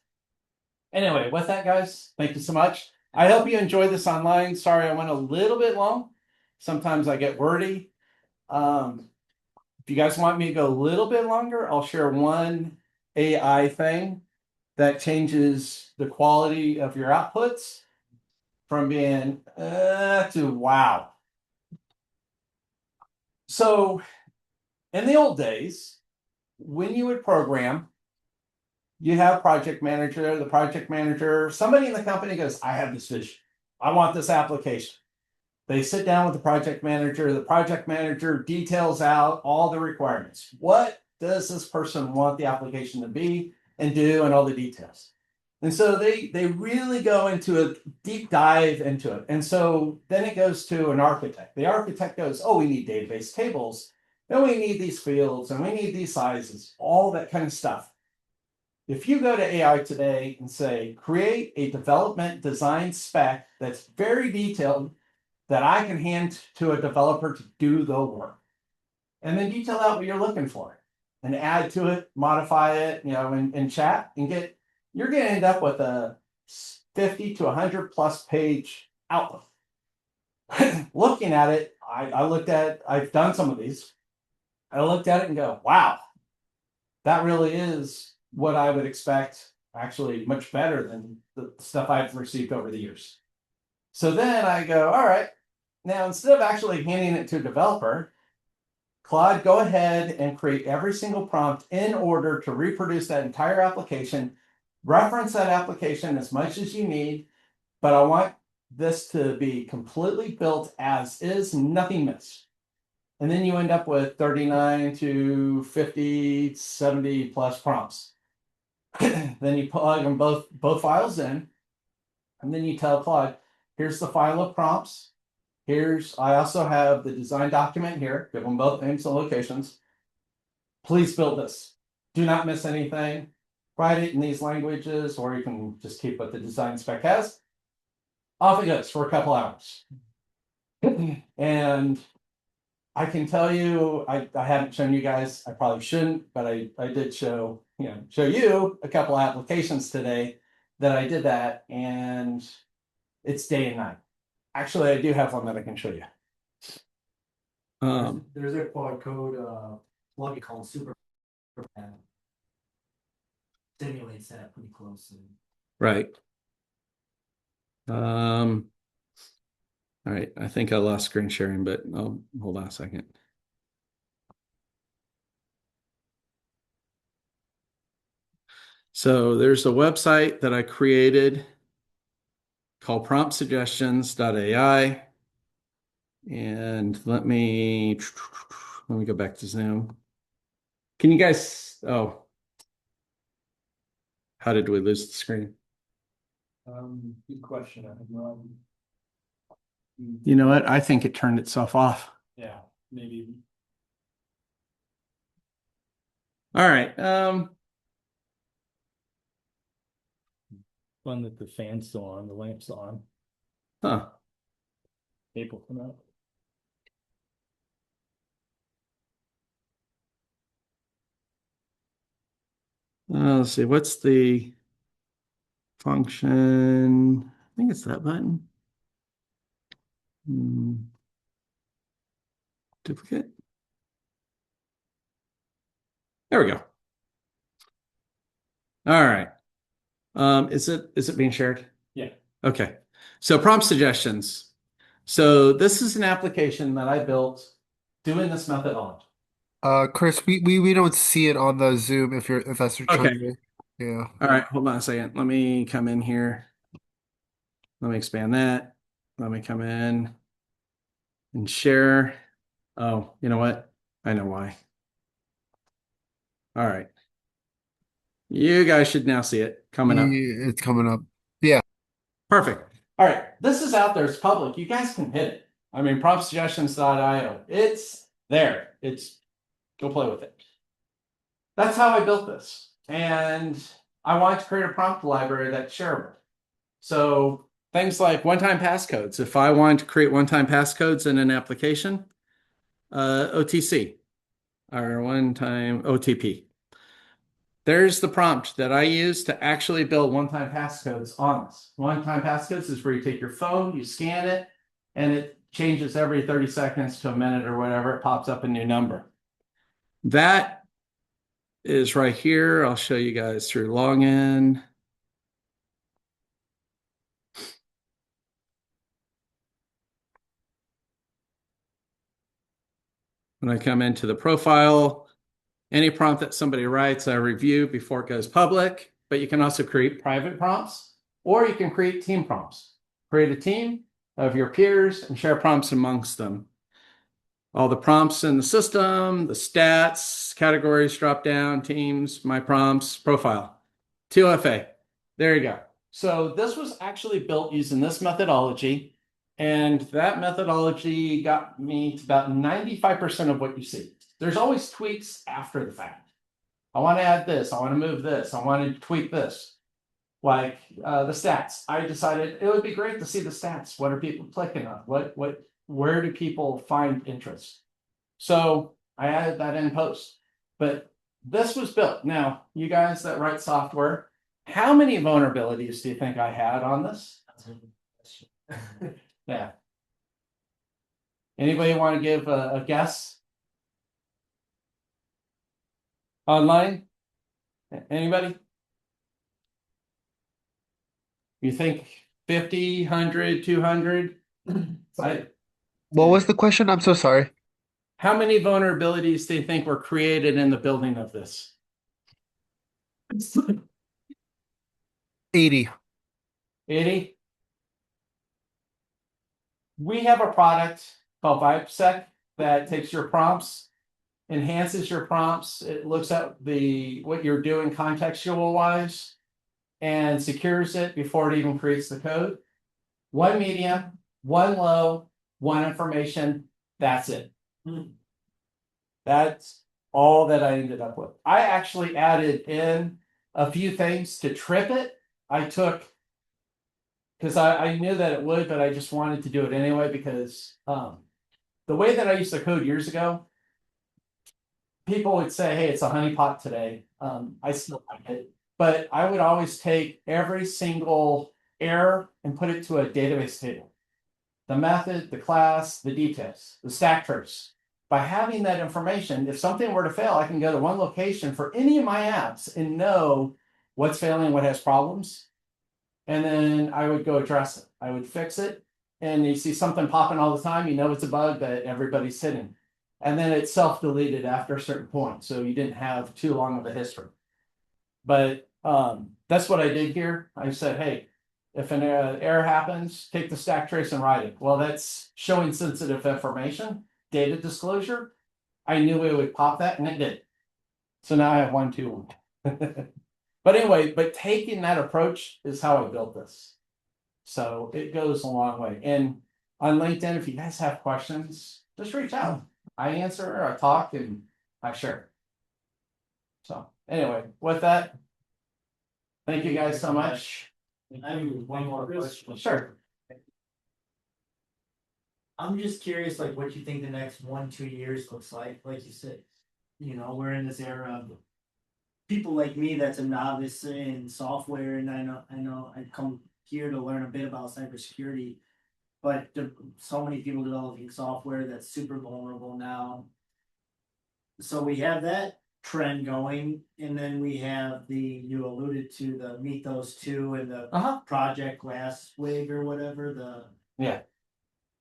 Anyway, with that, guys, thank you so much. I hope you enjoyed this online. Sorry, I went a little bit long. Sometimes I get wordy. If you guys want me to go a little bit longer, I'll share one AI thing that changes the quality of your outputs from being to wow. So in the old days, when you would program, you have project manager, the project manager, somebody in the company goes, I have this vision. I want this application. They sit down with the project manager details out all the requirements. What does this person want the application to be and do, and all the details? And so they really go into a deep dive into it. And so then it goes to an architect. The architect goes, oh, we need database tables, and we need these fields, and we need these sizes, all that kind of stuff. If you go to AI today and say, create a development design spec that's very detailed that I can hand to a developer to do the work, and then detail out what you're looking for and add to it, modify it, in chat, and you're going to end up with a 50 to 100 plus page output. Looking at it, I've done some of these. I looked at it and go, wow, that really is what I would expect, actually much better than the stuff I've received over the years. So then I go, all right, now instead of actually handing it to a developer, Claude, go ahead and create every single prompt in order to reproduce that entire application, reference that application as much as you need, but I want this to be completely built as is, nothing missed. And then you end up with 39 to 50, 70 plus prompts. Then you plug them both files in, and then you tell Claude, here's the file of prompts. I also have the design document here, give them both names and locations. Please build this. Do not miss anything. Write it in these languages, or you can just keep what the design spec has. Off it goes for a couple hours. And I can tell you, I haven't shown you guys, I probably shouldn't, but I did show you a couple applications today that I did that, and it's day and night. Actually, I do have one that I can show you. There's a quad code plugin called Super simulates that pretty closely. Right. All right, I think I lost screen sharing, but hold on a second. So there's a website that I created called promptsuggestions.ai. And let me go back to Zoom. Can you guys, how did we lose the screen? Good question. I have no idea. You know what? I think it turned itself off. Yeah, maybe. All right. Fun that the fan's still on, the lamp's on. Huh. Cable come out. Let's see. What's the function? I think it's that button. Duplicate. There we go. All right. Is it being shared? Yeah. Okay. So prompt suggestions. So this is an application that I built doing this methodology. Chris, we don't see it on the Zoom if that's what you're Okay. trying to. Yeah. All right, hold on a second. Let me come in here. Let me expand that. Let me come in and share. Oh, you know what? I know why. All right. You guys should now see it coming up. Yeah, it's coming up. Yeah. Perfect. All right. This is out there. It's public. You guys can hit it. I mean, promptsuggestions.io. It's there. Go play with it. That's how I built this. And I wanted to create a prompt library that's shareable. So things like one-time passcodes. If I want to create one-time passcodes in an application, OTC or one-time OTP. There's the prompt that I use to actually build one-time passcodes on this. One-time passcodes is where you take your phone, you scan it, and it changes every 30 seconds to a minute or whatever. It pops up a new number. That is right here. I'll show you guys through login. When I come into the profile, any prompt that somebody writes, I review before it goes public, but you can also create private prompts, or you can create team prompts. Create a team of your peers and share prompts amongst them. All the prompts in the system, the stats, categories, drop down, teams, my prompts, profile. 2FA. There you go. So this was actually built using this methodology, and that methodology got me to about 95% of what you see. There's always tweaks after the fact. I want to add this. I want to move this. I want to tweak this. Like the stats. I decided it would be great to see the stats. What are people clicking on? Where do people find interest? So I added that in post. But this was built. Now, you guys that write software, how many vulnerabilities do you think I had on this? Yeah. Anybody want to give a guess? Online? Anybody? You think 50, 100, 200? What was the question? I'm so sorry. How many vulnerabilities do you think were created in the building of this? 80. 80? We have a product called VibeSec that takes your prompts, enhances your prompts. It looks at what you're doing contextual wise and secures it before it even creates the code. One medium, one low, one information. That's it. That's all that I ended up with. I actually added in a few things to trip it. I took, because I knew that it would, but I just wanted to do it anyway because the way that I used to code years ago, people would say, hey, it's a honeypot today. I still like it. But I would always take every single error and put it to a database table. The method, the class, the details, the stack trace. By having that information, if something were to fail, I can go to one location for any of my apps and know what's failing, what has problems. And then I would go address it. I would fix it. And you see something popping all the time, you know it's a bug that everybody's hitting. And then it self-deleted after a certain point. So you didn't have too long of a history. But that's what I did here. I said, hey, if an error happens, take the stack trace and write it. Well, that's showing sensitive information, data disclosure. I knew it would pop that, and it did. So now I have 1, 2, 1. But anyway, taking that approach is how I built this. So it goes a long way. And on LinkedIn, if you guys have questions, just reach out. I answer, I talk, and I share. So anyway, with that, thank you guys so much. I have one more question. Sure. I'm just curious, like, what you think the next 1, 2 years looks like. Like you said, we're in this era of people like me that's a novice in software, and I know I come here to learn a bit about cybersecurity, but so many people developing software that's super vulnerable now. So we have that trend going, and then we have you alluded to the Meet Those Two and the Project Glasswig or whatever,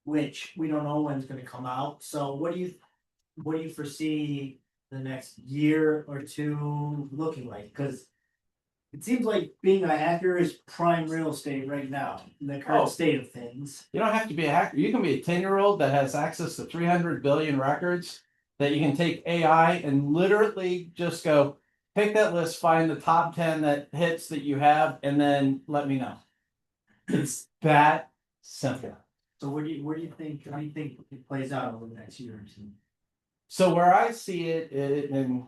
which we don't know when's going to come out. So what do you foresee the next year or two looking like? Because it seems like being a hacker is prime real estate right now in the current state of things. You don't have to be a hacker. You can be a 10-year-old that has access to 300 billion records that you can take AI and literally just go pick that list, find the top 10 that hits that you have, and then let me know. It's that simple. So how do you think it plays out over the next year or two? So where I see it, and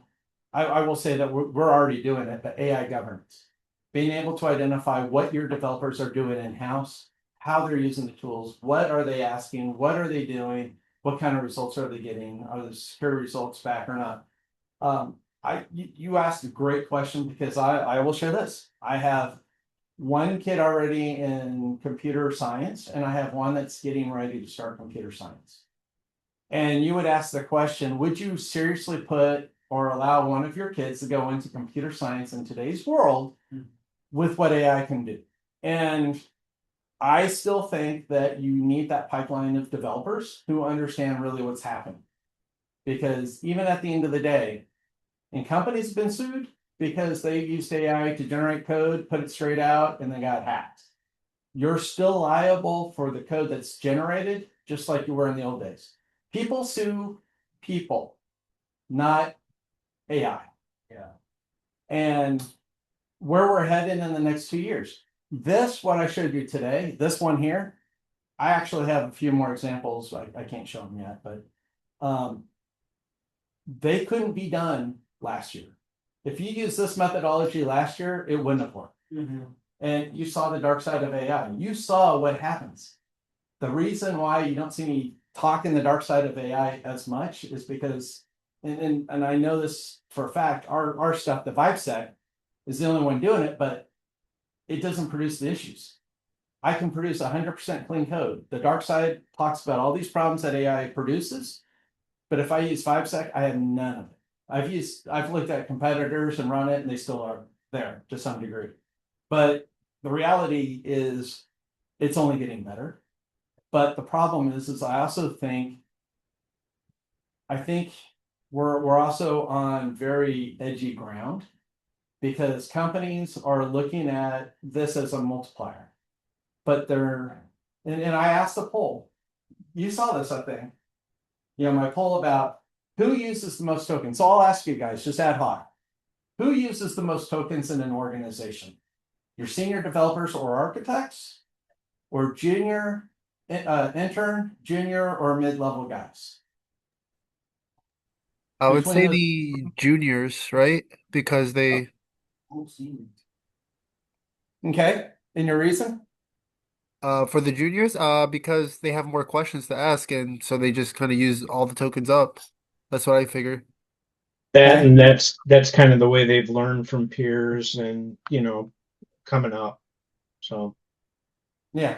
I will say that we're already doing it, but AI governance. Being able to identify what your developers are doing in-house, how they're using the tools, what are they asking, what are they doing, what kind of results are they getting, are the secure results back or not? You asked a great question because I will share this. I have one kid already in computer science, and I have one that's getting ready to start computer science. And you would ask the question, would you seriously put or allow one of your kids to go into computer science in today's world with what AI can do? And I still think that you need that pipeline of developers who understand really what's happening. Because even at the end of the day, and companies have been sued because they used AI to generate code, put it straight out, and they got hacked. You're still liable for the code that's generated, just like you were in the old days. People sue people, not AI. Yeah. And where we're headed in the next 2 years. This, what I showed you today, this one here, I actually have a few more examples. I can't show them yet, but they couldn't be done last year. If you used this methodology last year, it wouldn't have worked. And you saw the dark side of AI. You saw what happens. The reason why you don't see me talk in the dark side of AI as much is because, and I know this for a fact, our stuff, the VibeSec, is the only one doing it, but it doesn't produce the issues. I can produce 100% clean code. The dark side talks about all these problems that AI produces, but if I use VibeSec, I have none of it. I've looked at competitors and run it, and they still are there to some degree. But the reality is it's only getting better. But the problem is I also think we're also on very edgy ground because companies are looking at this as a multiplier. But and I asked the poll. You saw this, I think. My poll about who uses the most tokens. So I'll ask you guys, just ad hoc. Who uses the most tokens in an organization? Your senior developers or architects, or junior, intern, junior, or mid-level guys? I would Between say those- the juniors, right? Because they, Okay, and your reason? for the juniors, because they have more questions to ask, and so they just kind of use all the tokens up. That's what I figure. That Okay. and that's kind of the way they've learned from peers and coming up. So Yeah.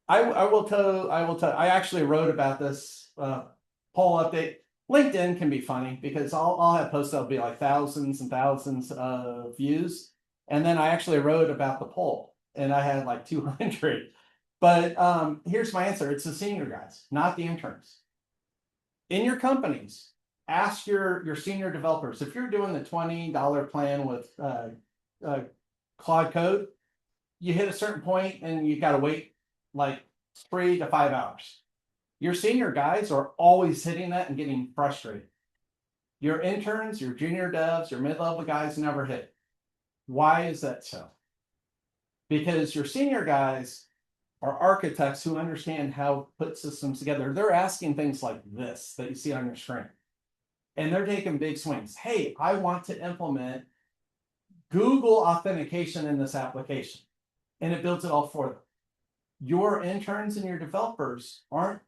I will tell I actually wrote about this poll update. LinkedIn can be funny because I'll have posts that'll be like thousands and thousands of views. And then I actually wrote about the poll and I had like 200. But here's my answer. It's the senior guys, not the interns. In your companies, ask your senior developers. If you're doing the $20 plan with Claude Code, you hit a certain point and you got to wait like 3 to 5 hours. Your senior guys are always hitting that and getting frustrated. Your interns, your junior devs, your mid-level guys never hit. Why is that so? Because your senior guys are architects who understand how to put systems together. They're asking things like this that you see on your screen. And they're taking big swings. Hey, I want to implement Google authentication in this application. And it builds it all for them. Your interns and your developers aren't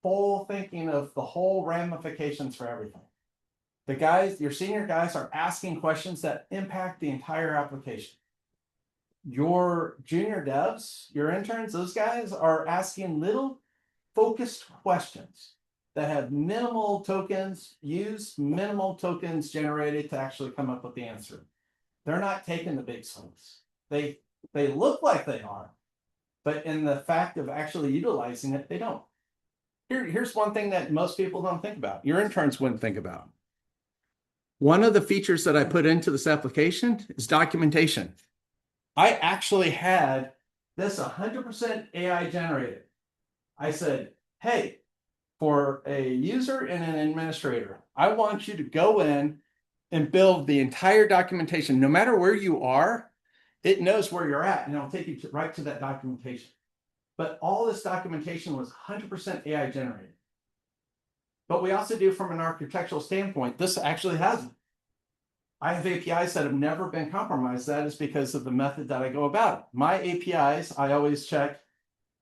full thinking of the whole ramifications for everything. The guys, your senior guys, are asking questions that impact the entire application. Your junior devs, your interns, those guys are asking little focused questions that have minimal tokens used, minimal tokens generated to actually come up with the answer. They're not taking the big swings. They look like they are, but in the fact of actually utilizing it, they don't. Here's one thing that most people don't think about. Your interns wouldn't think about. One of the features that I put into this application is documentation. I actually had this 100% AI generated. I said, hey, for a user and an administrator, I want you to go in and build the entire documentation. No matter where you are, it knows where you're at and it'll take you right to that documentation. But all this documentation was 100% AI generated. But we also do from an architectural standpoint, this actually hasn't. I have APIs that have never been compromised. That is because of the method that I go about it. My APIs, I always check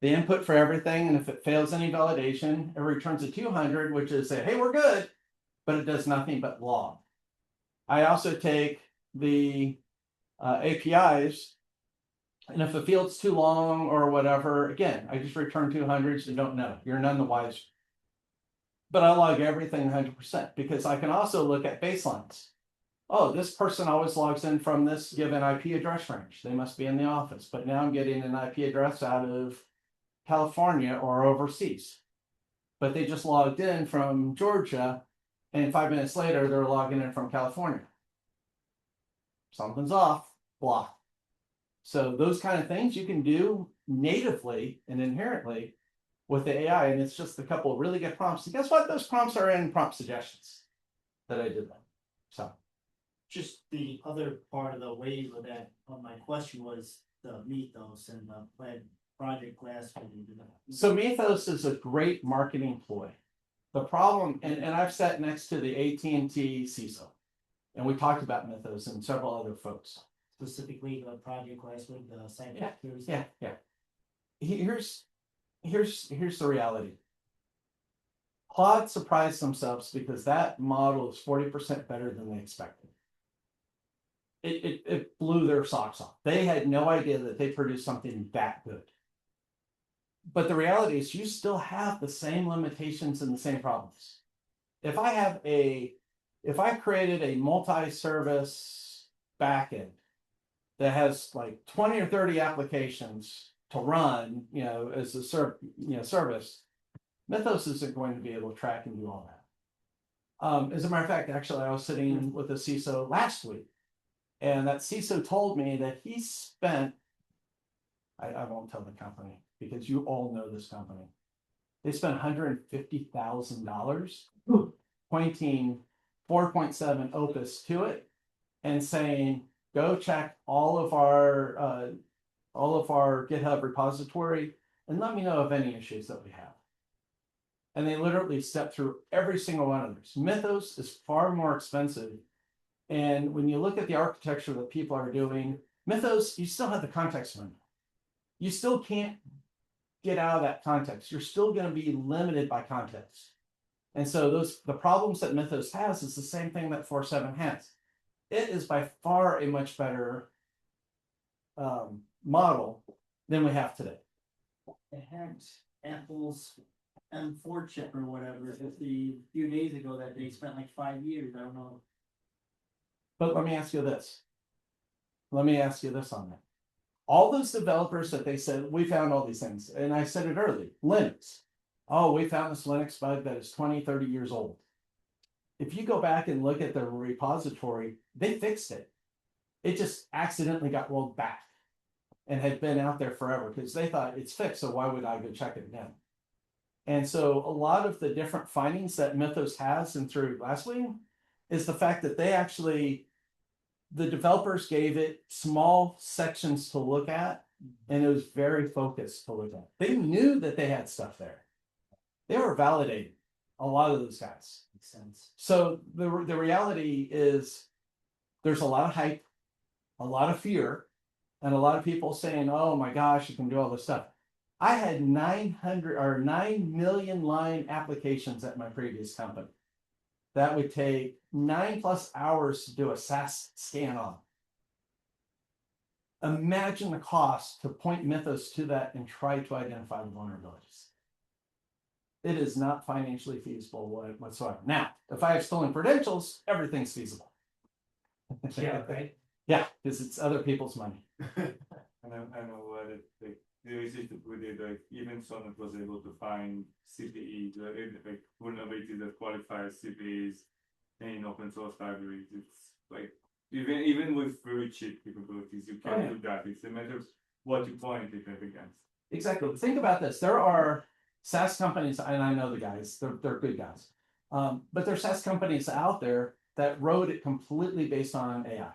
the input for everything, and if it fails any validation, it returns a 200, which is say, hey, we're good, but it does nothing but log. I also take the APIs, and if the field's too long or whatever, again, I just return 200s and don't know. You're none the wiser. But I log everything 100% because I can also look at baselines. Oh, this person always logs in from this given IP address range. They must be in the office, but now I'm getting an IP address out of California or overseas. But they just logged in from Georgia, and 5 minutes later, they're logging in from California. Something's off, block. So those kind of things you can do natively and inherently with the AI, and it's just a couple of really good prompts. And guess what? Those prompts are in prompt suggestions that I did them. So Just the other part of the wave of that, of my question was the Mythos and the Project Glass. So Mythos is a great marketing ploy. The problem, and I've sat next to the AT&T CISO, and we talked about Mythos and several other folks. Specifically the Project Glass with the site. Yeah. Here's the reality. Claude surprised themselves because that model is 40% better than they expected. It blew their socks off. They had no idea that they produced something that good. But the reality is you still have the same limitations and the same problems. If I created a multi-service backend that has like 20 or 30 applications to run, as a service, Mythos isn't going to be able to track and do all that. As a matter of fact, actually, I was sitting with a CISO last week, and that CISO told me that he spent, I won't tell the company because you all know this company. They spent $150,000 pointing 4.7 Opus to it and saying, go check all of our GitHub repository and let me know of any issues that we have. And they literally stepped through every single one of those. Mythos is far more expensive. And when you look at the architecture that people are doing, Mythos, you still have the context window. You still can't get out of that context. You're still going to be limited by context. And so the problems that Mythos has is the same thing that 4.7 has. It is by far a much better model than we have today. It had Apple's M4 chip or whatever, a few days ago that they spent like 5 years. I don't know. But let me ask you this. On that. All those developers that they said, we found all these things, and I said it early, Linux. Oh, we found this Linux bug that is 20, 30 years old. If you go back and look at the repository, they fixed it. It just accidentally got rolled back and had been out there forever because they thought it's fixed, so why would I go check it again? And so a lot of the different findings that Mythos has and through Glasswing is the fact that the developers gave it small sections to look at, and it was very focused to look at. They knew that they had stuff there. They were validating a lot of those guys. Makes sense. So the reality is there's a lot of hype, a lot of fear, and a lot of people saying, oh my gosh, you can do all this stuff. I had 9 million line applications at my previous company. That would take 9+ hours to do a SAS scan on. Imagine the cost to point Mythos to that and try to identify the vulnerabilities. It is not financially feasible whatsoever. Now, if I have stolen credentials, everything's feasible. Yeah, right. Yeah, because it's other people's money. And I know what there is to put it, like even Sonnet was able to find CPEs, like vulnerabilities that qualify as CPEs in open source libraries. It's like even with very cheap capabilities, you can't do that. It's a matter of what you point it at against. Exactly. Think about this. There are SaaS companies, and I know the guys, they're good guys. But there are SaaS companies out there that wrote it completely based on AI.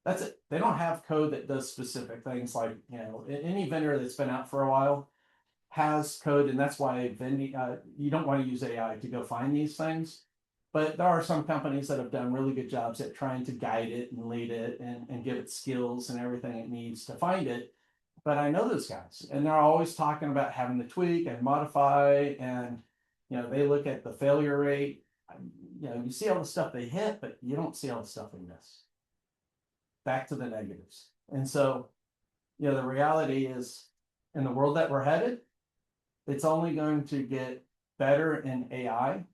That's it. They don't have code that does specific things like, any vendor that's been out for a while has code, and that's why you don't want to use AI to go find these things. But there are some companies that have done really good jobs at trying to guide it and lead it and give it skills and everything it needs to find it. but I know those guys, and they're always talking about having to tweak and modify, and they look at the failure rate. You see all the stuff they hit, but you don't see all the stuff they miss. Back to the negatives. And so, the reality is, in the world that we're headed, it's only going to get better in AI.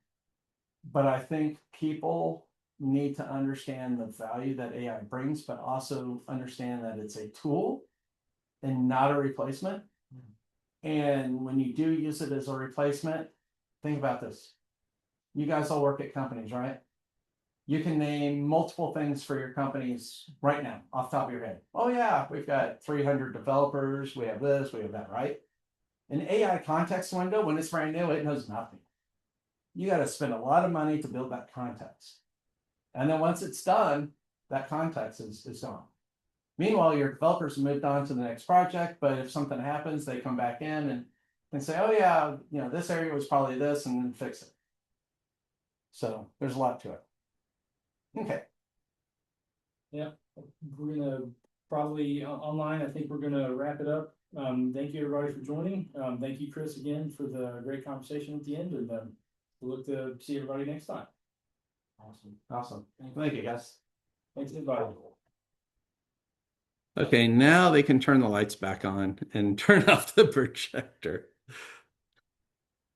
But I think people need to understand the value that AI brings, but also understand that it's a tool and not a replacement. And when you do use it as a replacement, think about this. You guys all work at companies, right? You can name multiple things for your companies right now off the top of your head. Oh yeah, we've got 300 developers, we have this, we have that, right? An AI context window, when it's brand new, it knows nothing. You got to spend a lot of money to build that context. And then once it's done, that context is gone. Meanwhile, your developers moved on to the next project, but if something happens, they come back in and say, oh yeah, this area was probably this, and then fix it. So there's a lot to it. Okay. Yeah, we're gonna probably online. I think we're gonna wrap it up. Thank you everybody for joining. Thank you, Chris, again for the great conversation at the end, and we'll look to see everybody next time. Awesome. Thank you, guys. Thanks, everybody. Okay, now they can turn the lights back on and turn off the projector.